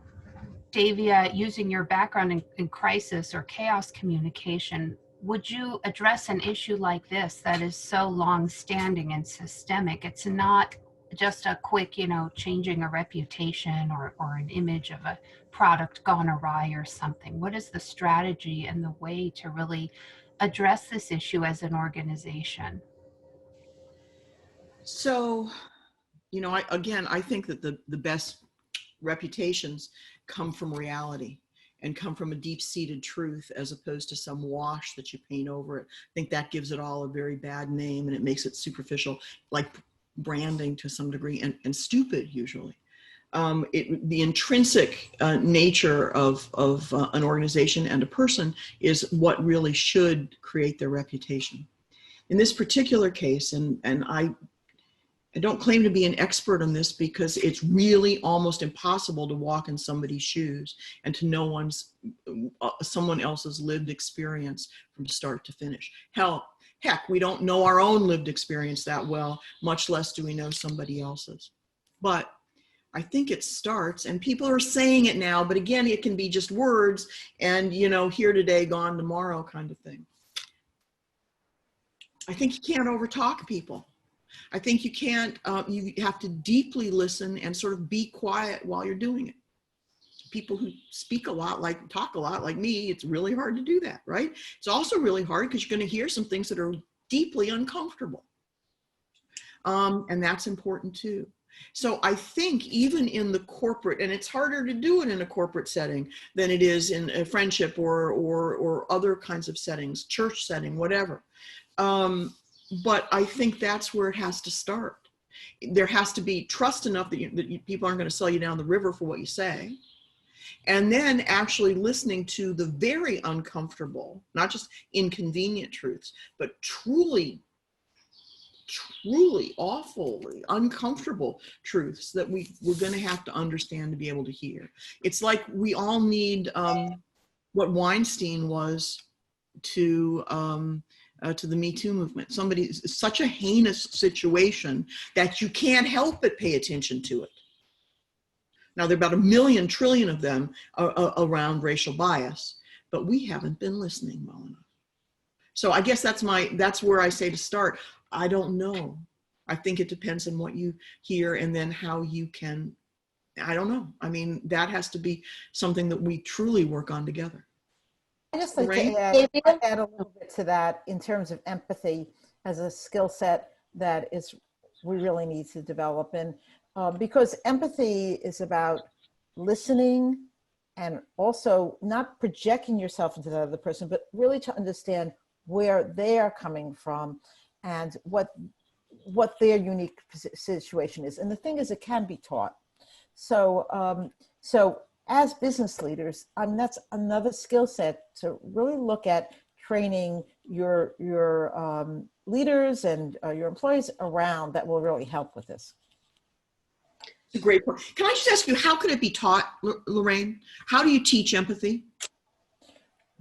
Davia, using your background in crisis or chaos communication, would you address an issue like this that is so long-standing and systemic? It's not just a quick, you know, changing a reputation or an image of a product gone awry or something. What is the strategy and the way to really address this issue as an organization? So, you know, I think that the best reputations come from reality and come from a deep-seated truth as opposed to some wash that you paint over it. I think that gives it all a very bad name, and it makes it superficial, like branding to some degree, and stupid usually. The intrinsic nature of an organization and a person is what really should create their reputation. In this particular case, and I don't claim to be an expert on this because it's really almost impossible to walk in somebody's shoes and to know someone else's lived experience from start to finish. Heck, we don't know our own lived experience that well, much less do we know somebody else's. But I think it starts, and people are saying it now, but again, it can be just words and, you know, here today, gone tomorrow kind of thing. I think you can't overtalk people. I think you can't, you have to deeply listen and sort of be quiet while you're doing it. People who speak a lot, talk a lot like me, it's really hard to do that, right? It's also really hard because you're going to hear some things that are deeply uncomfortable. And that's important too. So I think even in the corporate, and it's harder to do it in a corporate setting than it is in a friendship or other kinds of settings, church setting, whatever. But I think that's where it has to start. There has to be trust enough that people aren't going to sell you down the river for what you say. And then actually listening to the very uncomfortable, not just inconvenient truths, but truly awfully uncomfortable truths that we're going to have to understand to be able to hear. It's like we all need what Weinstein was to the Me Too movement. Somebody's such a heinous situation that you can't help but pay attention to it. Now, there are about 1 million trillion of them around racial bias, but we haven't been listening well enough. So I guess that's where I say to start. I don't know. I think it depends on what you hear and then how you can, I don't know. I mean, that has to be something that we truly work on together. I just like Lorraine? to add a little bit to that in terms of empathy as a skill set that we really need to develop. And because empathy is about listening and also not projecting yourself into the other person, but really to understand where they are coming from and what their unique situation is. And the thing is, it can be taught. So, as business leaders, that's another skill set to really look at training your leaders and your employees around that will really help with this. It's a great point. Can I just ask you, how could it be taught, Lorraine? How do you teach empathy?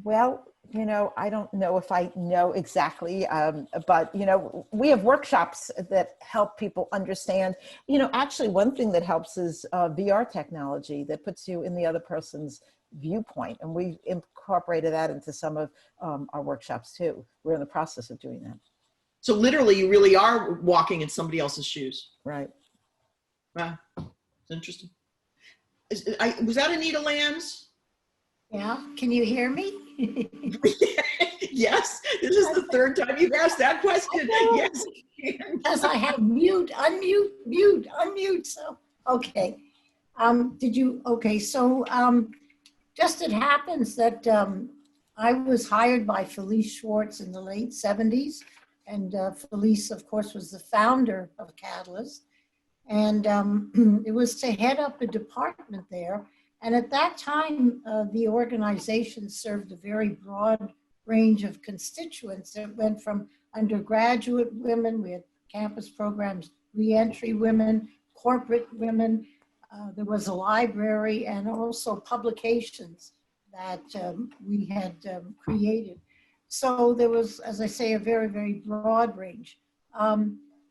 Well, I don't know if I know exactly, but, we have workshops that help people understand. Actually, one thing that helps is VR technology that puts you in the other person's viewpoint. And we incorporated that into some of our workshops too. We're in the process of doing that. So literally, you really are walking in somebody else's shoes. Right. Wow, it's interesting. Was that Anita Lands? Yeah, can you hear me? Yes, this is the third time you've asked that question. Yes. Because I have mute, unmute. So, okay. So just it happens that I was hired by Felice Schwartz in the late 70s. And Felice, of course, was the founder of Catalyst. And it was to head up a department there. And at that time, the organization served a very broad range of constituents. It went from undergraduate women, we had campus programs, reentry women, corporate women. There was a library and also publications that we had created. So there was, as I say, a very, very broad range.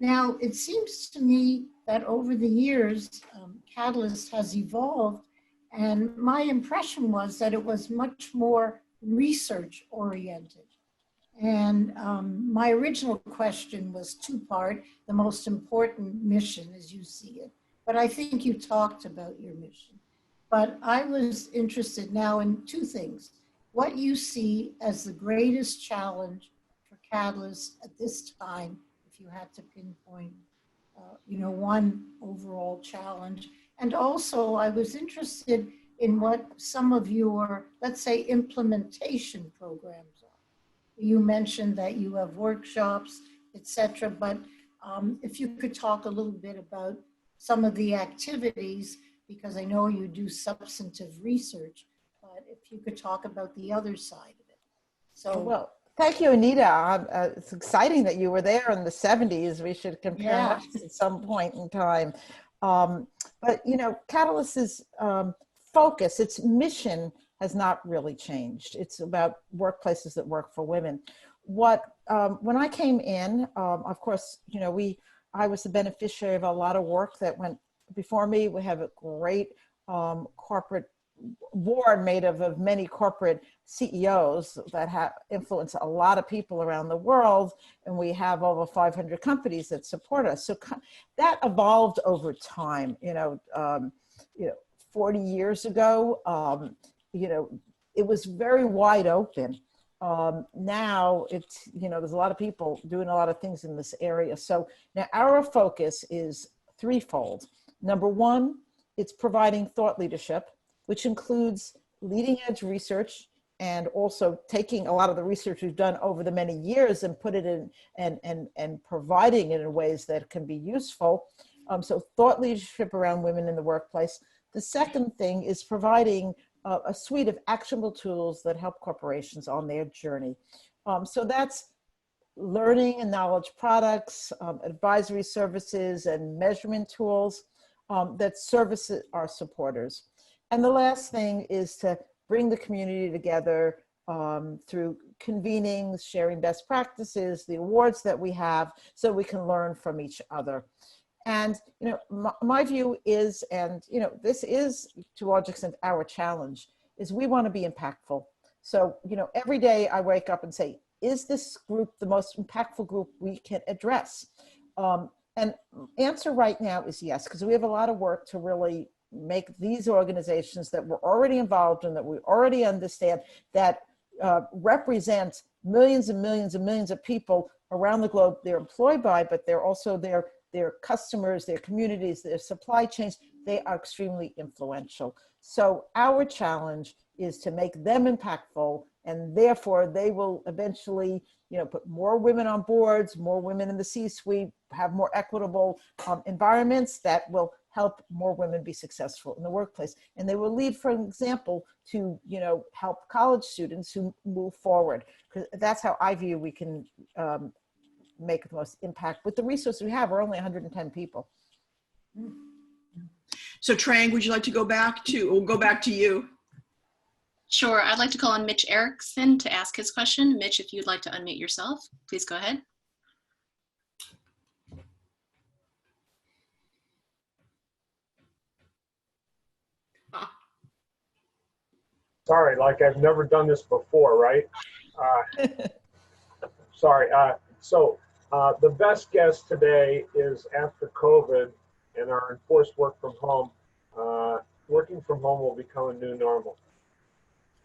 Now, it seems to me that over the years, Catalyst has evolved. And my impression was that it was much more research oriented. And my original question was two-part, the most important mission as you see it. But I think you talked about your mission. But I was interested now in two things. What you see as the greatest challenge for Catalyst at this time, if you had to pinpoint, one overall challenge. And also I was interested in what some of your, let's say, implementation programs are. You mentioned that you have workshops, etc. But if you could talk a little bit about some of the activities, because I know you do substantive research, but if you could talk about the other side of it. So, well, thank you, Anita. It's exciting that you were there in the 70s. We should compare notes at some point in time. But, Catalyst's focus, its mission has not really changed. It's about workplaces that work for women. When I came in, of course, I was the beneficiary of a lot of work that went before me. We have a great corporate board made of many corporate CEOs that have influenced a lot of people around the world. And we have over 500 companies that support us. So that evolved over time, 40 years ago, it was very wide open. Now it's, there's a lot of people doing a lot of things in this area. So now our focus is threefold. Number one, it's providing thought leadership, which includes leading edge research and also taking a lot of the research we've done over the many years and put it in and providing it in ways that can be useful. So thought leadership around women in the workplace. The second thing is providing a suite of actionable tools that help corporations on their journey. So that's learning and knowledge products, advisory services and measurement tools that service our supporters. And the last thing is to bring the community together through convenings, sharing best practices, the awards that we have, so we can learn from each other. And, my view is, and, this is to a large extent our challenge, is we want to be impactful. So, every day I wake up and say, is this group the most impactful group we can address? And answer right now is yes, because we have a lot of work to really make these organizations that we're already involved in, that we already understand, that represent millions and millions and millions of people around the globe they're employed by, but they're also their customers, their communities, their supply chains. They are extremely influential. So our challenge is to make them impactful, and therefore they will eventually, put more women on boards, more women in the C-suite, have more equitable environments that will help more women be successful in the workplace. And they will lead, for example, to, help college students who move forward. Because that's how I view we can make the most impact with the resources we have. We're only 110 people. So Trang, would you like to go back to, we'll go back to you. Sure. I'd like to call on Mitch Erickson to ask his question. Mitch, if you'd like to unmute yourself, please go ahead. Sorry, like I've never done this before, right? Sorry. So the best guess today is after COVID and our enforced work from home, working from home will become a new normal.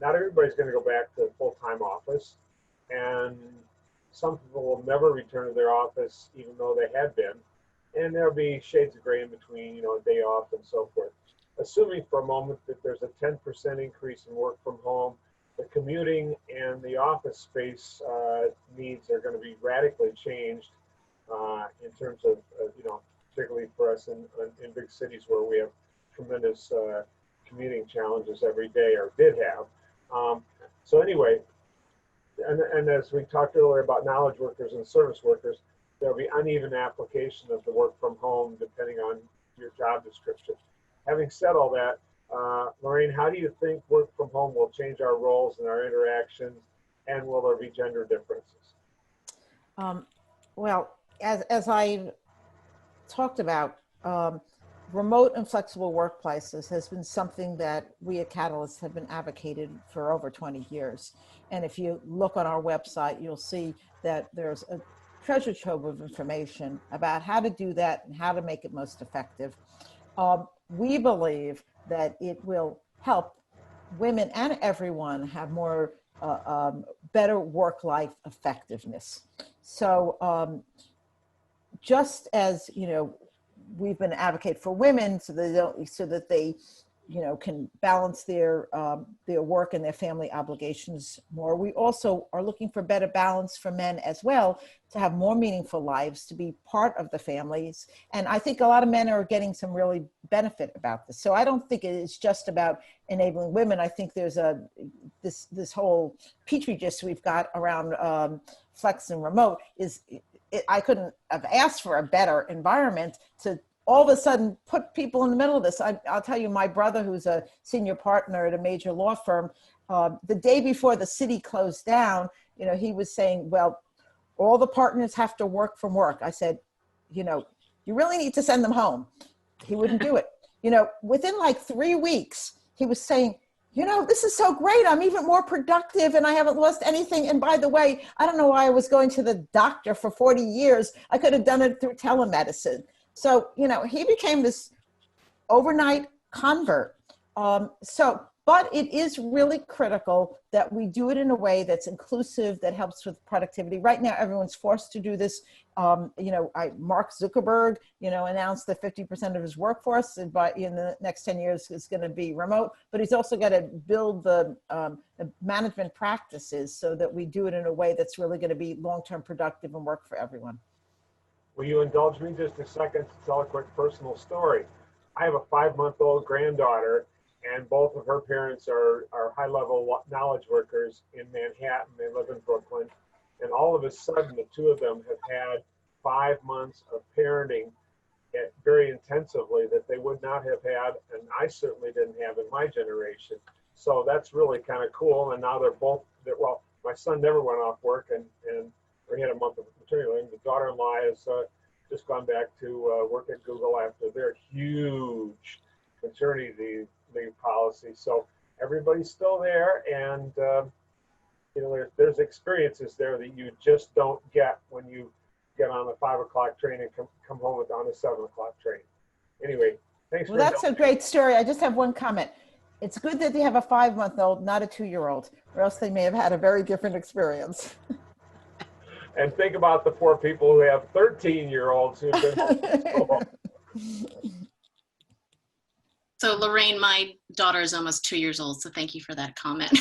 Not everybody's going to go back to full-time office, and some people will never return to their office even though they had been, and there'll be shades of gray in between, a day off and so forth. Assuming for a moment that there's a 10% increase in work from home, the commuting and the office space needs are going to be radically changed in terms of, particularly for us in big cities where we have tremendous commuting challenges every day, or did have. So anyway, and as we talked earlier about knowledge workers and service workers, there'll be uneven application of the work from home depending on your job description. Having said all that, Lorraine, how do you think work from home will change our roles and our interactions, and will there be gender differences? Well, as I talked about, remote and flexible workplaces has been something that we at Catalyst have been advocated for over 20 years. And if you look on our website, you'll see that there's a treasure trove of information about how to do that and how to make it most effective. We believe that it will help women and everyone have more better work-life effectiveness. So just as, we've been advocate for women so that they can balance their work and their family obligations more. We also are looking for better balance for men as well, to have more meaningful lives, to be part of the families. And I think a lot of men are getting some really benefit about this. So I don't think it is just about enabling women. I think there's this whole petri dish we've got around flex and remote I couldn't have asked for a better environment to all of a sudden put people in the middle of this. I'll tell you, my brother, who's a senior partner at a major law firm, the day before the city closed down, he was saying, well, all the partners have to work from work. I said, you really need to send them home. He wouldn't do it. Within like 3 weeks, he was saying, this is so great. I'm even more productive and I haven't lost anything. And by the way, I don't know why I was going to the doctor for 40 years. I could have done it through telemedicine. So, he became this overnight convert. But it is really critical that we do it in a way that's inclusive, that helps with productivity. Right now, everyone's forced to do this. Mark Zuckerberg, announced that 50% of his workforce in the next 10 years is going to be remote. But he's also got to build the management practices so that we do it in a way that's really going to be long-term productive and work for everyone. Will you indulge me just a second to tell a quick personal story? I have a 5-month-old granddaughter, and both of her parents are high-level knowledge workers in Manhattan. They live in Brooklyn. And all of a sudden, the two of them have had 5 months of parenting very intensively that they would not have had, and I certainly didn't have in my generation. So that's really kind of cool. And now well, my son never went off work, and he had a month of maternity leave. The daughter-in-law has just gone back to work at Google after their huge maternity leave policy. So everybody's still there, and there's experiences there that you just don't get when you get on a 5 o'clock train and come home on a 7 o'clock train. Anyway, thanks. Well, that's a great story. I just have one comment. It's good that they have a 5-month-old, not a 2-year-old, or else they may have had a very different experience. And think about the poor people who have 13-year-olds who've been home from school. So Lorraine, my daughter is almost 2 years old, so thank you for that comment.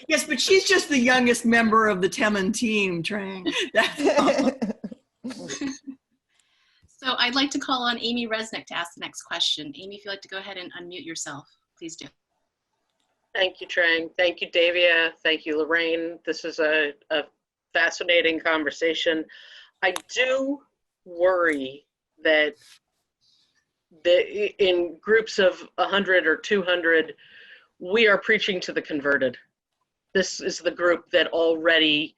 Yes, but she's just the youngest member of the Temin team, Trang. So I'd like to call on Amy Resnick to ask the next question. Amy, if you'd like to go ahead and unmute yourself, please do. Thank you, Trang. Thank you, Davia. Thank you, Lorraine. This is a fascinating conversation. I do worry that in groups of 100 or 200, we are preaching to the converted. This is the group that already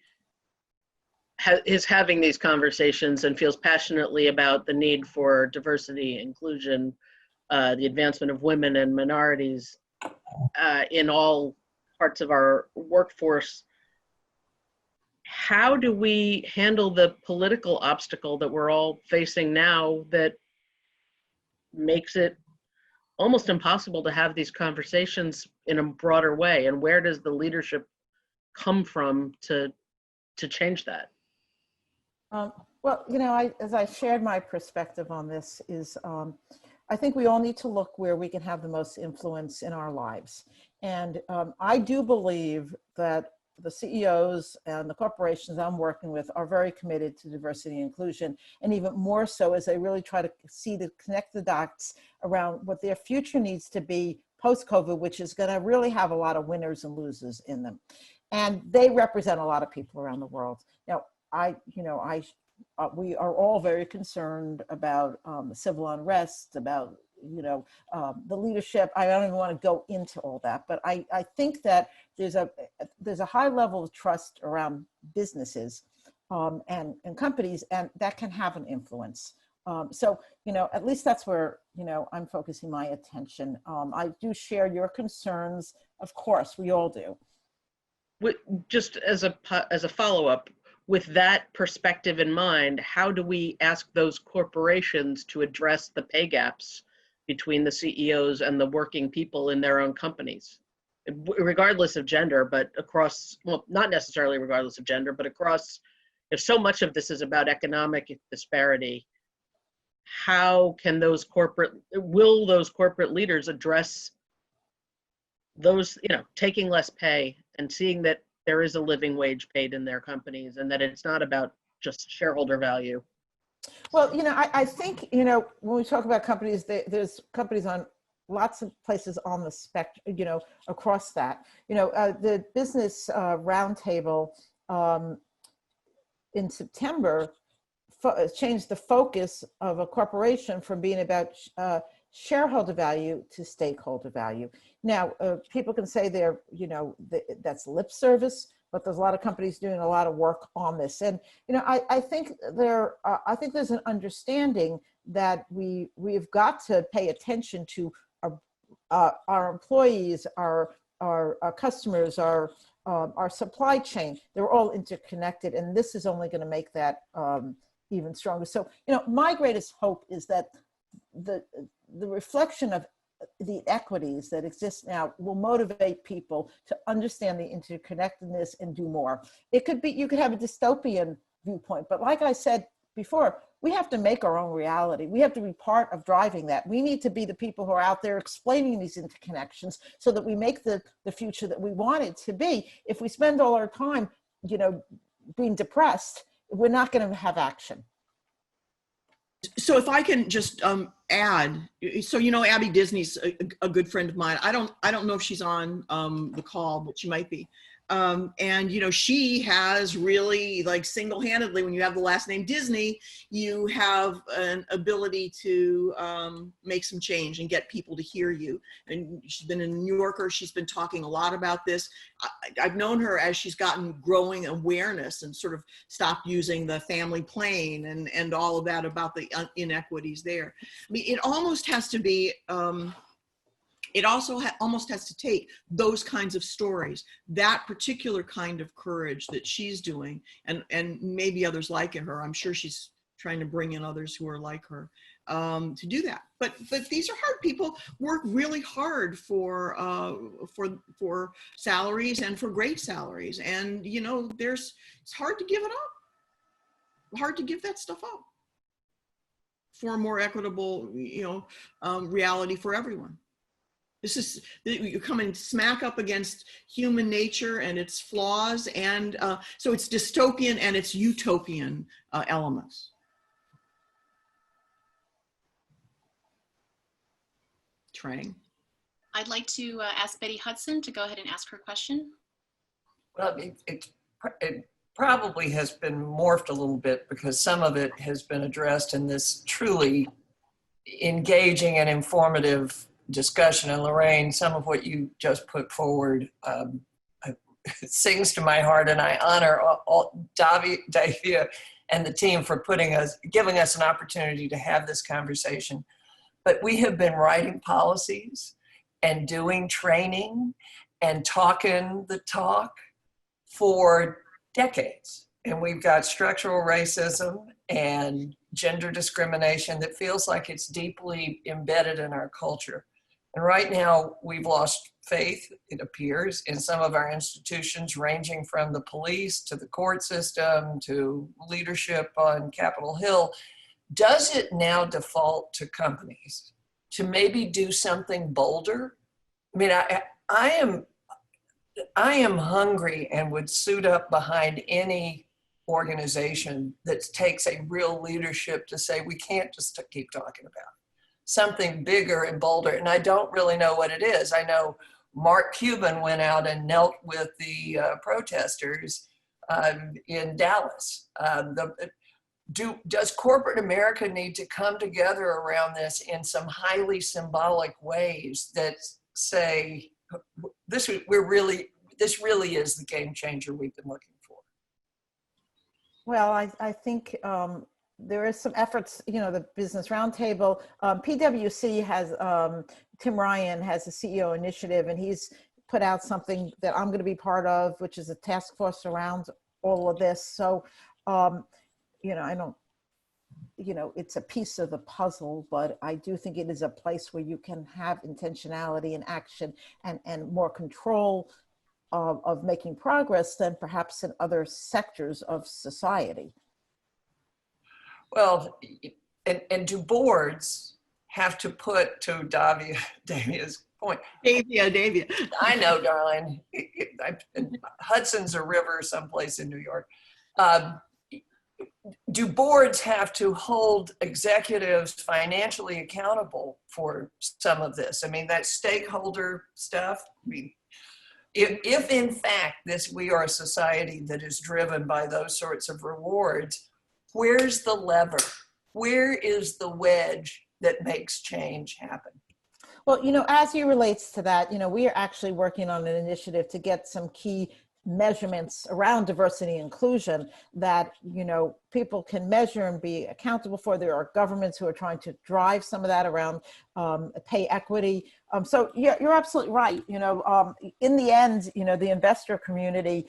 is having these conversations and feels passionately about the need for diversity, inclusion, the advancement of women and minorities in all parts of our workforce. How do we handle the political obstacle that we're all facing now that makes it almost impossible to have these conversations in a broader way? And where does the leadership come from to change that? Well, as I shared my perspective on this is, I think we all need to look where we can have the most influence in our lives. And I do believe that the CEOs and the corporations I'm working with are very committed to diversity and inclusion, and even more so as they really try to connect the dots around what their future needs to be post-COVID, which is going to really have a lot of winners and losers in them. And they represent a lot of people around the world. Now, we are all very concerned about civil unrest, about the leadership. I don't even want to go into all that, but I think that there's a high level of trust around businesses and companies, and that can have an influence. So at least that's where I'm focusing my attention. I do share your concerns, of course, we all do. Just as a follow-up, with that perspective in mind, how do we ask those corporations to address the pay gaps between the CEOs and the working people in their own companies, regardless of gender, but across, well, not necessarily regardless of gender, but across, if so much of this is about economic disparity, how can will those corporate leaders address those, taking less pay and seeing that there is a living wage paid in their companies and that it's not about just shareholder value? Well, I think, when we talk about companies, there's companies on lots of places on the spectrum, across that. The Business Roundtable in September changed the focus of a corporation from being about shareholder value to stakeholder value. Now, people can say that's lip service, but there's a lot of companies doing a lot of work on this. And, I think there's an understanding that we've got to pay attention to our employees, our customers, our supply chain. They're all interconnected, and this is only going to make that even stronger. So, my greatest hope is that the reflection of the equities that exist now will motivate people to understand the interconnectedness and do more. It could be, you could have a dystopian viewpoint, but like I said before, we have to make our own reality. We have to be part of driving that. We need to be the people who are out there explaining these interconnections so that we make the future that we want it to be. If we spend all our time, being depressed, we're not going to have action. So if I can just add, so Abby Disney's a good friend of mine. I don't know if she's on the call, but she might be. And she has really, like, single-handedly, when you have the last name Disney, you have an ability to make some change and get people to hear you. And she's been a New Yorker. She's been talking a lot about this. I've known her as she's gotten growing awareness and sort of stopped using the family plane and all of that about the inequities there. I mean, it almost has to be It also almost has to take those kinds of stories, that particular kind of courage that she's doing, and maybe others like her. I'm sure she's trying to bring in others who are like her to do that. But these are hard. People work really hard for salaries and for great salaries, and you know, it's hard to give it up. Hard to give that stuff up for a more equitable, reality for everyone. This is, you come and smack up against human nature and its flaws, and so it's dystopian and it's utopian elements. Trang. I'd like to ask Betty Hudson to go ahead and ask her question. Well, it probably has been morphed a little bit because some of it has been addressed in this truly engaging and informative discussion. And Lorraine, some of what you just put forward sings to my heart, and I honor all Davia and the team for giving us an opportunity to have this conversation. But we have been writing policies and doing training and talking the talk for decades. And we've got structural racism and gender discrimination that feels like it's deeply embedded in our culture. And right now we've lost faith, it appears, in some of our institutions, ranging from the police to the court system to leadership on Capitol Hill. Does it now default to companies to maybe do something bolder? I mean, I am hungry and would suit up behind any organization that takes a real leadership to say, we can't just keep talking about it. Something bigger and bolder. And I don't really know what it is. I know Mark Cuban went out and knelt with the protesters in Dallas. Does corporate America need to come together around this in some highly symbolic ways that say, this really is the game changer we've been looking for? Well, I think there is some efforts, the Business Roundtable, PwC has, Tim Ryan has a CEO initiative, and he's put out something that I'm going to be part of, which is a task force around all of this. So, I don't, it's a piece of the puzzle, but I do think it is a place where you can have intentionality and action and more control of making progress than perhaps in other sectors of society. Well, and do boards have to put, to Davia's point? Davia. I know, darling. Hudson's a river someplace in New York. Do boards have to hold executives financially accountable for some of this? I mean, that stakeholder stuff. I mean, if in fact we are a society that is driven by those sorts of rewards, where's the lever? Where is the wedge that makes change happen? Well, as it relates to that, we are actually working on an initiative to get some key measurements around diversity and inclusion that, people can measure and be accountable for. There are governments who are trying to drive some of that around pay equity. So yeah, you're absolutely right. In the end, the investor community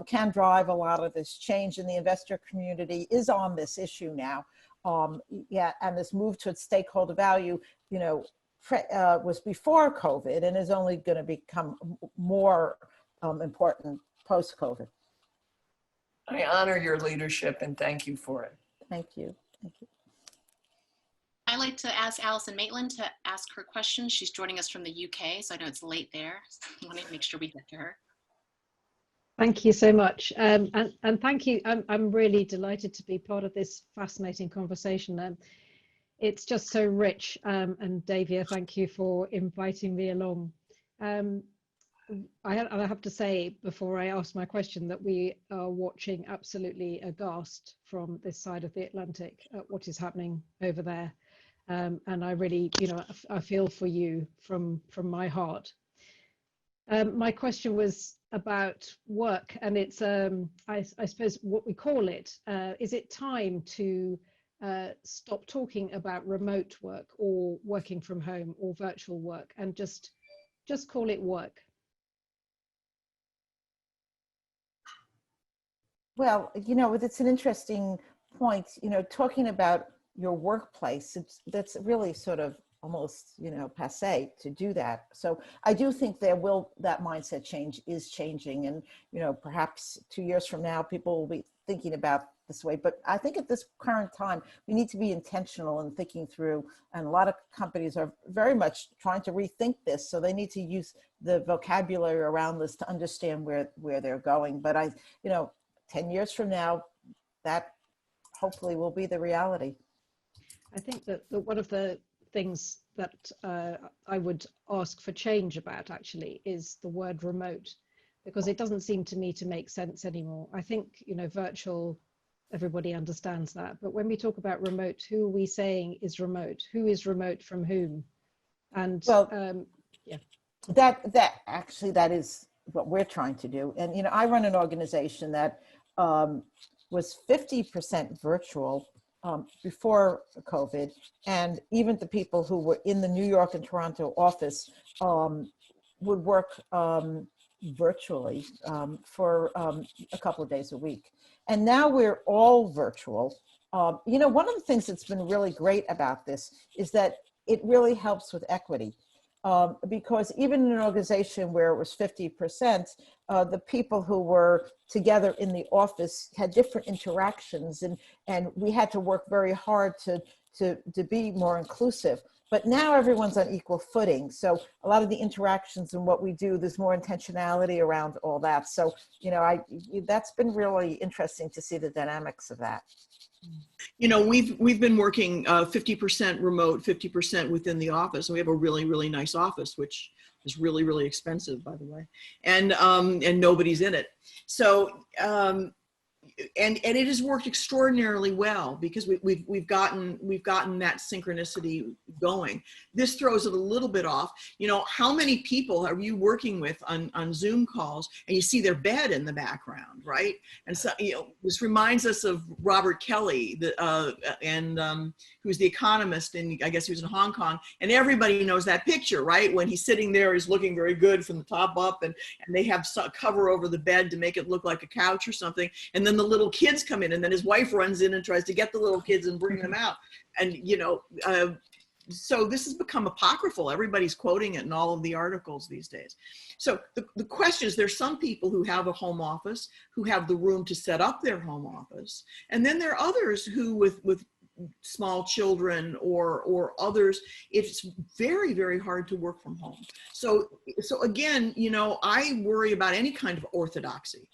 can drive a lot of this change, and the investor community is on this issue now. And this move towards stakeholder value, was before COVID and is only going to become more important post-COVID. I honor your leadership and thank you for it. Thank you. Thank you. I'd like to ask Allison Maitland to ask her question. She's joining us from the UK, so I know it's late there. I want to make sure we get to her. Thank you so much. And thank you. I'm really delighted to be part of this fascinating conversation. It's just so rich. And Davia, thank you for inviting me along. I have to say, before I ask my question, that we are watching absolutely aghast from this side of the Atlantic at what is happening over there. And I really, I feel for you from my heart. My question was about work, and it's, I suppose, what we call it. Is it time to stop talking about remote work or working from home or virtual work and just just call it work. Well, you know, it's an interesting point, you know, talking about your workplace, that's really sort of almost, you know, passé to do that. So I do think that mindset change is changing. And, you know, perhaps 2 years from now, people will be thinking about this way. But I think at this current time, we need to be intentional in thinking through, and a lot of companies are very much trying to rethink this. So they need to use the vocabulary around this to understand where they're going. But you know, 10 years from now, that hopefully will be the reality. I think that one of the things that I would ask for change about actually is the word remote, because it doesn't seem to me to make sense anymore. I think, you know, virtual, everybody understands that. But when we talk about remote, who are we saying is remote? Who is remote from whom? And well, yeah. That is what we're trying to do. And, you know, I run an organization that was 50% virtual before COVID, and even the people who were in the New York and Toronto office would work virtually for a couple of days a week. And now we're all virtual. You know, one of the things that's been really great about this is that it really helps with equity. Because even in an organization where it was 50%, the people who were together in the office had different interactions, and we had to work very hard to be more inclusive. But now everyone's on equal footing. So a lot of the interactions and what we do, there's more intentionality around all that. So, you know, that's been really interesting to see the dynamics of that. You know, we've been working 50% remote, 50% within the office. And we have a really, really nice office, which is really, really expensive, by the way. And nobody's in it. So, and it has worked extraordinarily well, because we've gotten that synchronicity going. This throws it a little bit off. You know, how many people are you working with on Zoom calls, and you see their bed in the background, right? And so, you know, this reminds us of Robert Kelly, who's the economist, and I guess he was in Hong Kong, and everybody knows that picture, right? When he's sitting there, he's looking very good from the top up, and they have a cover over the bed to make it look like a couch or something, and then the little kids come in, and then his wife runs in and tries to get the little kids and bring them out. And, you know, so this has become apocryphal. Everybody's quoting it in all of the articles these days. So the question is, there's some people who have a home office, who have the room to set up their home office. And then there are others who with small children or others, it's very, very hard to work from home. So again, you know, I worry about any kind of orthodoxy.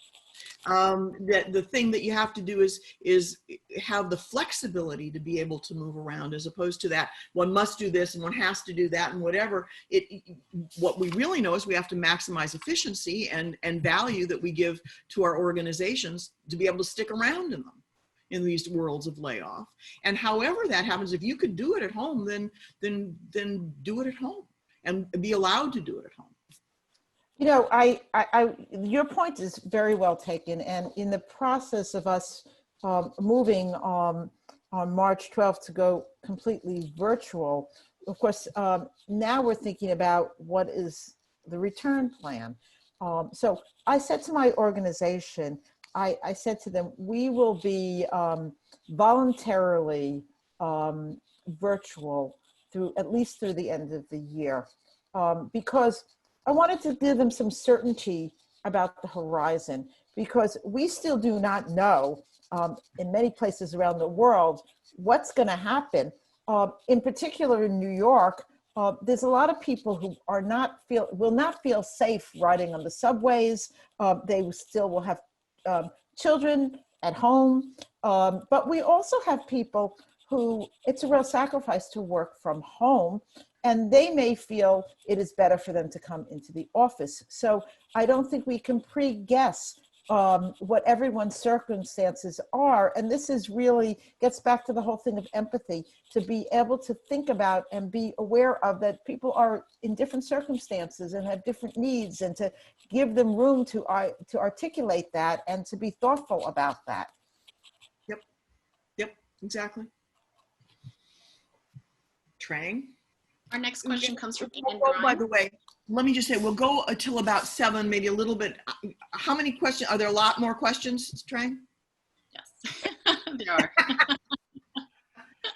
That the thing that you have to do is have the flexibility to be able to move around, as opposed to that one must do this and one has to do that and whatever. What we really know is we have to maximize efficiency and value that we give to our organizations to be able to stick around in them in these worlds of layoff. And however that happens, if you could do it at home, then do it at home and be allowed to do it at home. You know, your point is very well taken. And in the process of us moving on March 12th to go completely virtual, of course, now we're thinking about what is the return plan. So I said to my organization, I said to them, we will be voluntarily virtual at least through the end of the year, because I wanted to give them some certainty about the horizon, because we still do not know in many places around the world what's going to happen. In particular in New York, there's a lot of people who will not feel safe riding on the subways. They still will have children at home, but we also have people who it's a real sacrifice to work from home, and they may feel it is better for them to come into the office. So I don't think we can pre-guess what everyone's circumstances are. And this is really gets back to the whole thing of empathy, to be able to think about and be aware of that people are in different circumstances and have different needs, and to give them room to articulate that and to be thoughtful about that. Yep, exactly. Trang? Our next question comes from Ian By Grimes. the way, let me just say, we'll go until about 7, maybe a little bit. How many questions? Are there a lot more questions, Trang? Yes, there are. All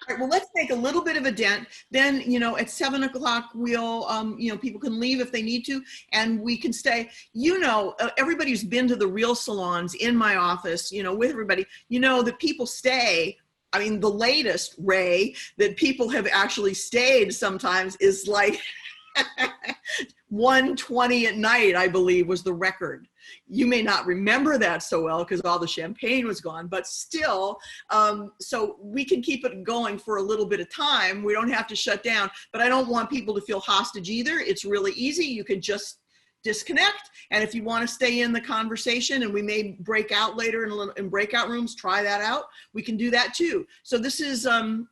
right, well, let's take a little bit of a dent. Then, you know, at 7 o'clock, we'll, you know, people can leave if they need to, and we can stay. You know, everybody who's been to the real salons in my office, you know, with everybody, you know that people stay. I mean, the latest, Ray, that people have actually stayed sometimes is like 1:20 at night, I believe, was the record. You may not remember that so well because all the champagne was gone, but still, so we can keep it going for a little bit of time. We don't have to shut down, but I don't want people to feel hostage either. It's really easy. You can just disconnect. And if you want to stay in the conversation, and we may break out later in breakout rooms, try that out. We can do that too. So this is,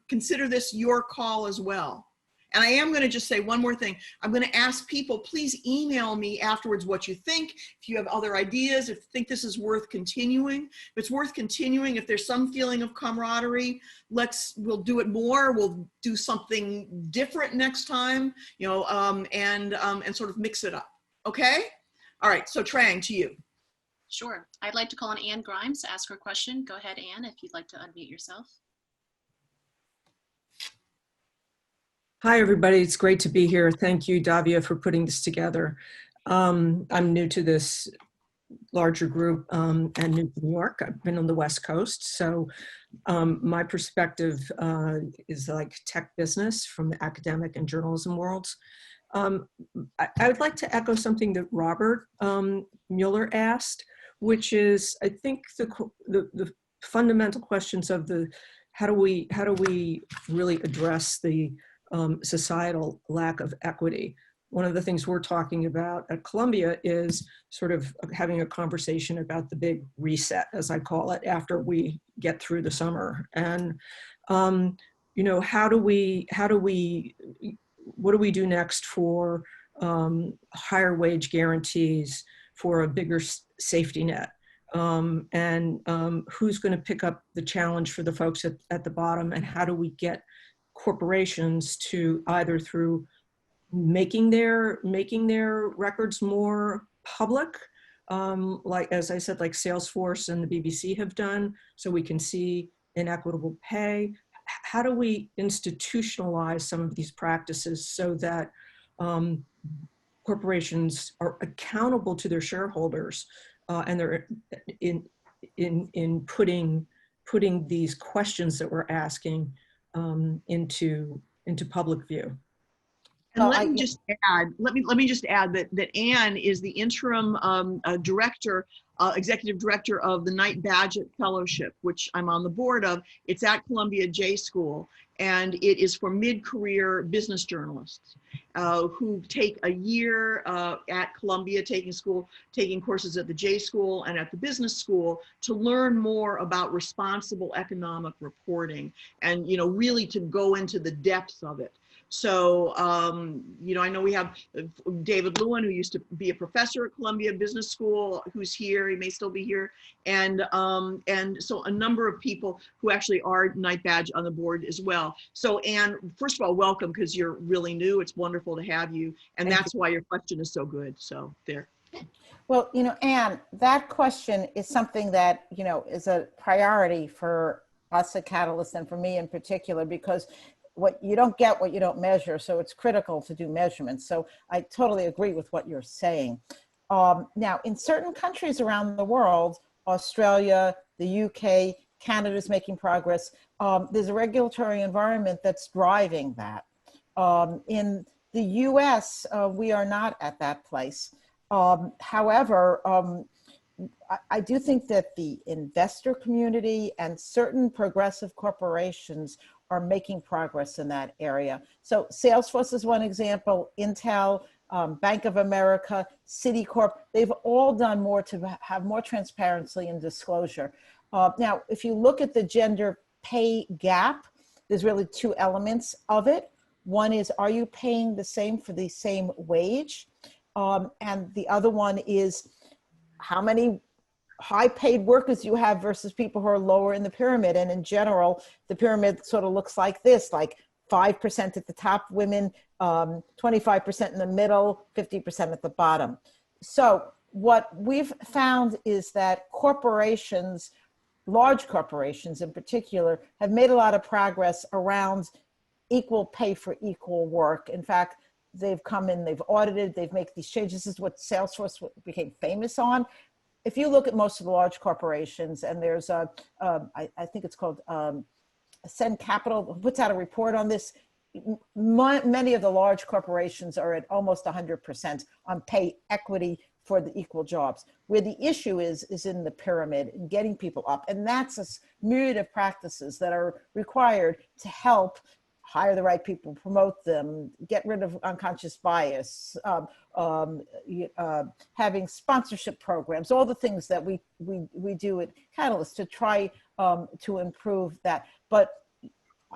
consider this your call as well. And I am going to just say one more thing. I'm going to ask people, please email me afterwards what you think. If you have other ideas, if you think this is worth continuing. If it's worth continuing, if there's some feeling of camaraderie, we'll do it more. We'll do something different next time, you know, and sort of mix it up. Okay? All right, so Trang, to you. Sure. I'd like to call on Ann Grimes to ask her question. Go ahead, Ann, if you'd like to unmute yourself. Hi, everybody. It's great to be here. Thank you, Davia, for putting this together. I'm new to this larger group and new to New York. I've been on the West Coast. So my perspective is like tech business from the academic and journalism worlds. I would like to echo something that Robert Mueller asked, which is, I think the fundamental questions of how do we really address the societal lack of equity. One of the things we're talking about at Columbia is sort of having a conversation about the big reset, as I call it, after we get through the summer. And, you know, what do we do next for higher wage guarantees, for a bigger safety net? And who's going to pick up the challenge for the folks at the bottom, and how do we get corporations to either through making their records more public, like, as I said, like Salesforce and the BBC have done, so we can see inequitable pay. How do we institutionalize some of these practices so that corporations are accountable to their shareholders, and they're in putting these questions that we're asking into public view? And let me just add that Anne is the interim director, executive director of the Knight Badgett Fellowship, which I'm on the board of. It's at Columbia J School, and it is for mid-career business journalists who take a year at Columbia, taking courses at the J School and at the business school to learn more about responsible economic reporting, and, you know, really to go into the depths of it. So, you know, I know we have David Lewin, who used to be a professor at Columbia Business School, who's here. He may still be here. And so a number of people who actually are Knight Badge on the board as well. So, Anne, first of all, welcome, because you're really new. It's wonderful to have you. And that's why your question is so good. So there. Well, you know, Anne, that question is something that, you know, is a priority for us at Catalyst, and for me in particular, because what you don't get, what you don't measure. So it's critical to do measurements. So I totally agree with what you're saying. Now, in certain countries around the world, Australia, the UK, Canada's making progress. There's a regulatory environment that's driving that. In the US, we are not at that place. However, I do think that the investor community and certain progressive corporations are making progress in that area. So Salesforce is one example, Intel, Bank of America, Citicorp, they've all done more to have more transparency and disclosure. Now, if you look at the gender pay gap, there's really two elements of it. One is, are you paying the same for the same wage? And the other one is, how many high paid workers you have versus people who are lower in the pyramid. And in general, the pyramid sort of looks like this, like 5% at the top women, 25% in the middle, 50% at the bottom. So what we've found is that corporations, large corporations in particular, have made a lot of progress around equal pay for equal work. In fact, they've come in, they've audited, they've made these changes. This is what Salesforce became famous on. If you look at most of the large corporations, and there's I think it's called Ascend Capital, puts out a report on this. Many of the large corporations are at almost 100% on pay equity for the equal jobs. Where the issue is in the pyramid and getting people up. And that's a myriad of practices that are required to help hire the right people, promote them, get rid of unconscious bias, having sponsorship programs, all the things that we do at Catalyst to try to improve that. But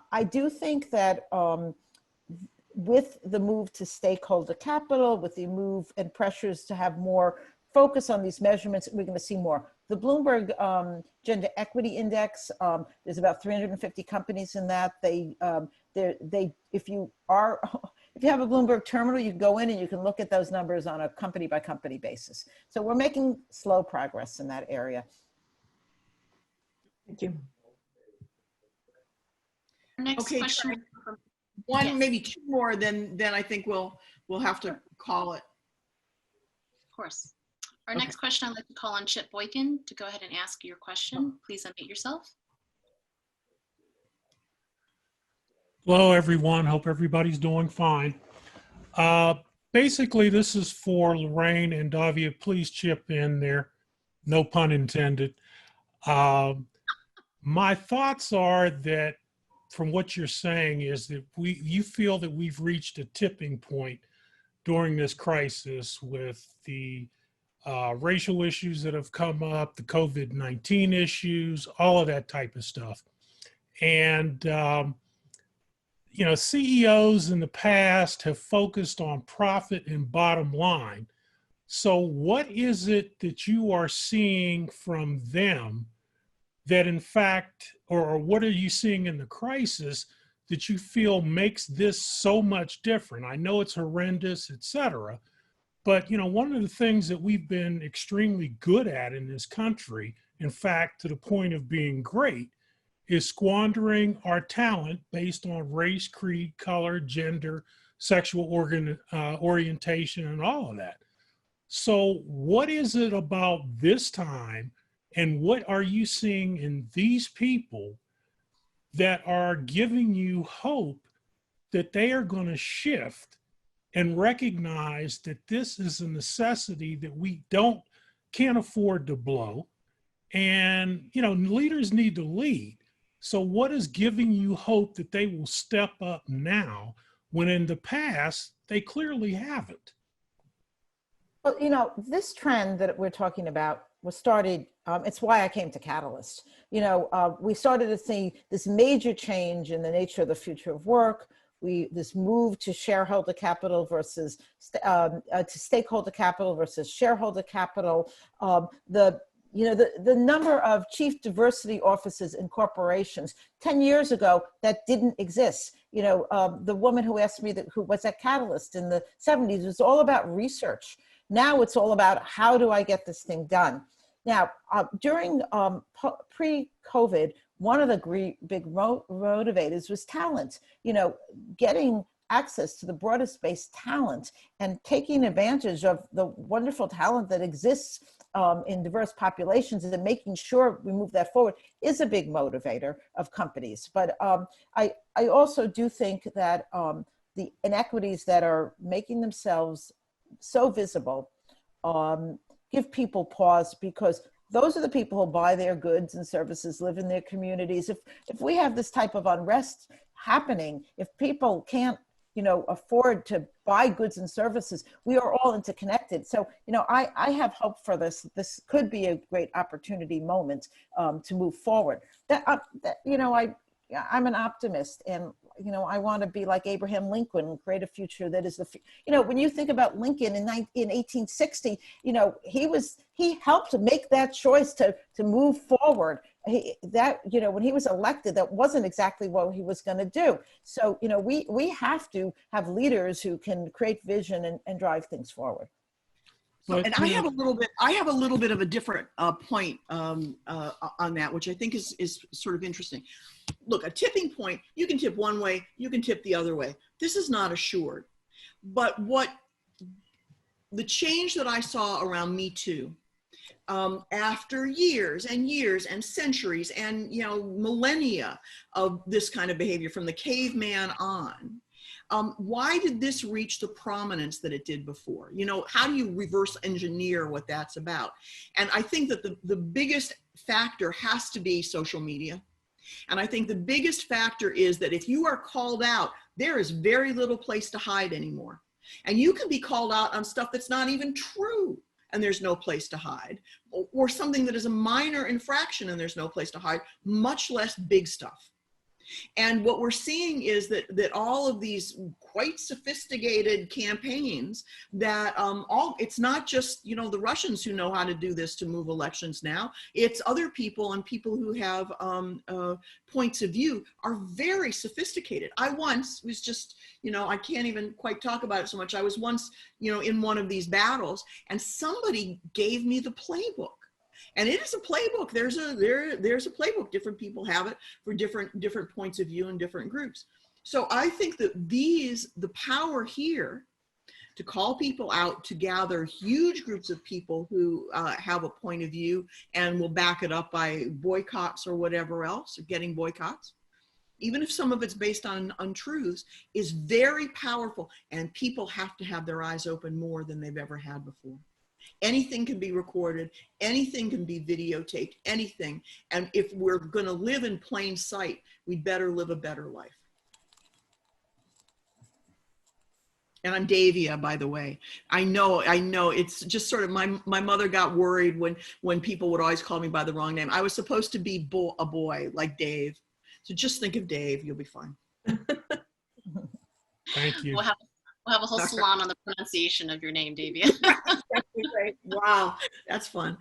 I do think that with the move to stakeholder capital, with the move and pressures to have more focus on these measurements, we're going to see more. The Bloomberg Gender Equity Index, there's about 350 companies in that. If you have a Bloomberg terminal, you can go in and you can look at those numbers on a company by company basis. So we're making slow progress in that area. Thank you. Next Okay, question. one, Yes. maybe two more, then I think we'll have to call it. Of course. Our next question, I'd like to call on Chip Boykin to go ahead and ask your question. Please unmute yourself. Hello, everyone. Hope everybody's doing fine. Basically, this is for Lorraine and Davia. Please chip in there. No pun intended. My thoughts are that from what you're saying is that you feel that we've reached a tipping point during this crisis with the racial issues that have come up, the COVID-19 issues, all of that type of stuff. And, you know, CEOs in the past have focused on profit and bottom line. So what is it that you are seeing from them that in fact, or what are you seeing in the crisis that you feel makes this so much different? I know it's horrendous, et cetera. But, you know, one of the things that we've been extremely good at in this country, in fact, to the point of being great, is squandering our talent based on race, creed, color, gender, sexual orientation, and all of that. So what is it about this time, and what are you seeing in these people that are giving you hope that they are going to shift and recognize that this is a necessity that we can't afford to blow? And, you know, leaders need to lead. So what is giving you hope that they will step up now when in the past they clearly haven't? Well, you know, this trend that we're talking about was started, it's why I came to Catalyst. You know, we started to see this major change in the nature of the future of work. This move to shareholder capital versus to stakeholder capital versus shareholder capital. The number of chief diversity officers in corporations 10 years ago that didn't exist. You know, the woman who asked me who was at Catalyst in the 70s, it was all about research. Now it's all about how do I get this thing done? Now, during pre-COVID, one of the big motivators was talent. You know, getting access to the broadest based talent and taking advantage of the wonderful talent that exists in diverse populations and making sure we move that forward is a big motivator of companies. But I also do think that the inequities that are making themselves so visible give people pause, because those are the people who buy their goods and services, live in their communities. If we have this type of unrest happening, if people can't, you know, afford to buy goods and services, we are all interconnected. So, you know, I have hope for this. This could be a great opportunity moment to move forward. You know, I'm an optimist, and I want to be like Abraham Lincoln and create a future that is when you think about Lincoln in 1860, he helped make that choice to move forward. When he was elected, that wasn't exactly what he was going to do. So, we have to have leaders who can create vision and drive things forward. So, and I have a little bit of a different point on that, which I think is sort of interesting. Look, a tipping point, you can tip one way, you can tip the other way. This is not assured. But what the change that I saw around Me Too, after years and years and centuries and millennia of this kind of behavior from the caveman on, why did this reach the prominence that it did before? How do you reverse engineer what that's about? And I think that the biggest factor has to be social media. And I think the biggest factor is that if you are called out, there is very little place to hide anymore. And you can be called out on stuff that's not even true, and there's no place to hide, or something that is a minor infraction and there's no place to hide, much less big stuff. And what we're seeing is that all of these quite sophisticated campaigns that it's not just, the Russians who know how to do this to move elections now, it's other people, and people who have points of view are very sophisticated. I once was just, I can't even quite talk about it so much. I was once, in one of these battles, and somebody gave me the playbook. And it is a playbook. There's a playbook. Different people have it for different points of view and different groups. So I think that the power here to call people out, to gather huge groups of people who have a point of view and will back it up by boycotts or whatever else, or getting boycotts, even if some of it's based on untruths, is very powerful. And people have to have their eyes open more than they've ever had before. Anything can be recorded, anything can be videotaped, anything. And if we're going to live in plain sight, we'd better live a better life. And I'm Davia, by the way. I know, it's just sort of, my mother got worried when people would always call me by the wrong name. I was supposed to be a boy, like Dave. So just think of Dave, you'll be fine. Thank you. We'll have a whole salon on the pronunciation of your name, Davia. Great. Wow, that's fun.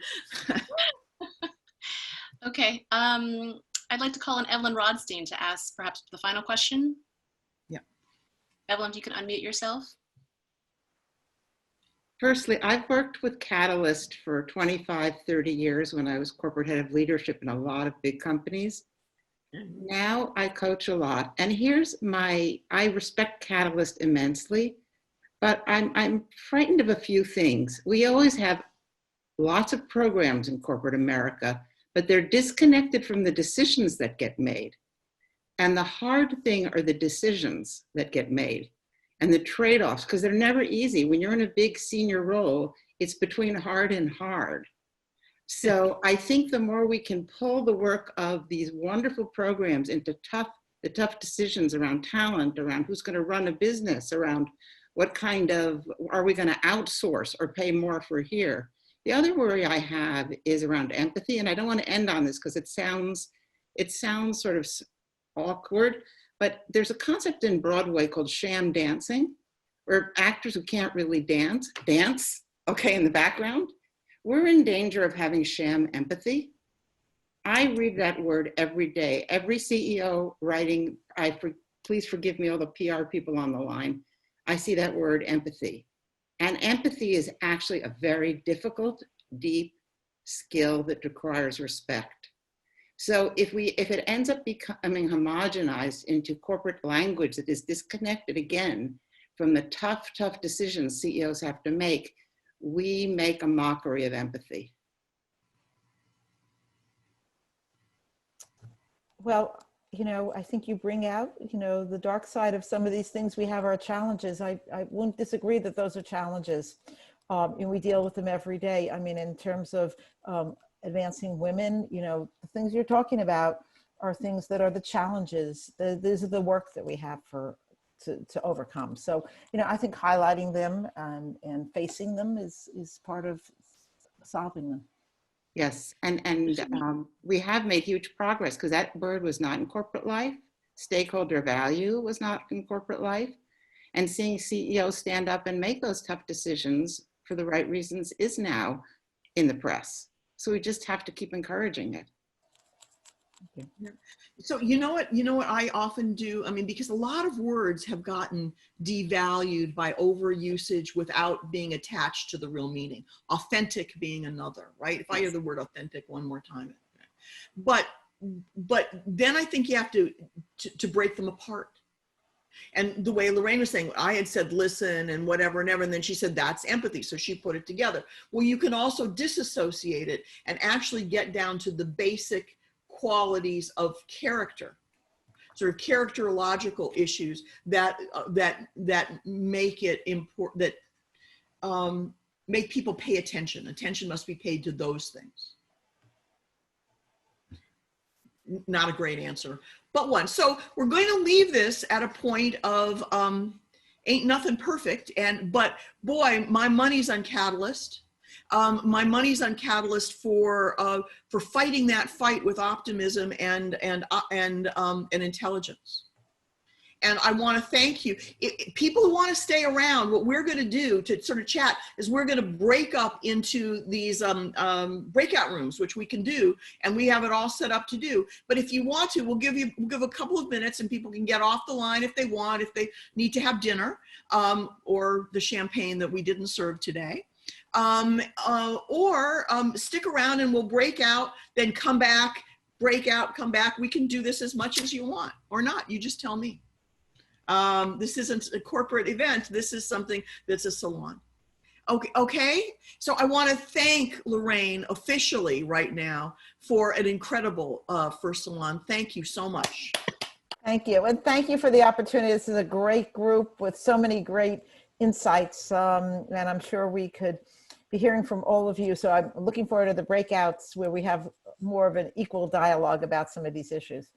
Okay, I'd like to call on Evelyn Rodstein to ask perhaps the final question. Yeah. Evelyn, if you can unmute yourself. Firstly, I've worked with Catalyst for 25, 30 years when I was corporate head of leadership in a lot of big companies. Now I coach a lot, and I respect Catalyst immensely, but I'm frightened of a few things. We always have lots of programs in corporate America, but they're disconnected from the decisions that get made. And the hard thing are the decisions that get made and the trade-offs, because they're never easy. When you're in a big senior role, it's between hard and hard. So I think the more we can pull the work of these wonderful programs into the tough decisions around talent, around who's going to run a business, around what kind of, are we going to outsource or pay more for here? The other worry I have is around empathy, and I don't want to end on this because it sounds sort of awkward, but there's a concept in Broadway called sham dancing, where actors who can't really dance, okay, in the background. We're in danger of having sham empathy. I read that word every day. Every CEO writing, please forgive me, all the PR people on the line, I see that word empathy. And empathy is actually a very difficult, deep skill that requires respect. So if it ends up becoming homogenized into corporate language that is disconnected again from the tough decisions CEOs have to make, we make a mockery of empathy. Well, I think you bring out, the dark side of some of these things we have our challenges. I wouldn't disagree that those are challenges. And we deal with them every day. I mean, in terms of advancing women, the things you're talking about are things that are the challenges. These are the work that we have to overcome. So, I think highlighting them and facing them is part of solving them. Yes, and we have made huge progress because that word was not in corporate life Stakeholder value was not in corporate life. And seeing CEOs stand up and make those tough decisions for the right reasons is now in the press. So we just have to keep encouraging it. Yeah. So you know what I often do? I mean, because a lot of words have gotten devalued by overusage without being attached to the real meaning. Authentic being another, right? If I hear the word authentic one more time. But then I think you have to break them apart. And the way Lorraine was saying, I had said listen and whatever and ever, and then she said that's empathy. So she put it together. Well, you can also disassociate it and actually get down to the basic qualities of character, sort of characterological issues that make it important, that make people pay attention. Attention must be paid to those things. Not a great answer, but one. So we're going to leave this at a point of ain't nothing perfect, but boy, my money's on Catalyst. My money's on Catalyst for fighting that fight with optimism and intelligence. And I want to thank you. People who want to stay around, what we're going to do to sort of chat is we're going to break up into these breakout rooms, which we can do, and we have it all set up to do. But if you want to, we'll give a couple of minutes, and people can get off the line if they want, if they need to have dinner or the champagne that we didn't serve today. Or stick around and we'll break out, then come back, break out, come back. We can do this as much as you want or not. You just tell me. This isn't a corporate event. This is something that's a salon. Okay. So I want to thank Lorraine officially right now for an incredible first salon. Thank you so much. Thank you. And thank you for the opportunity. This is a great group with so many great insights. And I'm sure we could be hearing from all of you. So I'm looking forward to the breakouts where we have more of an equal dialogue about some of these issues.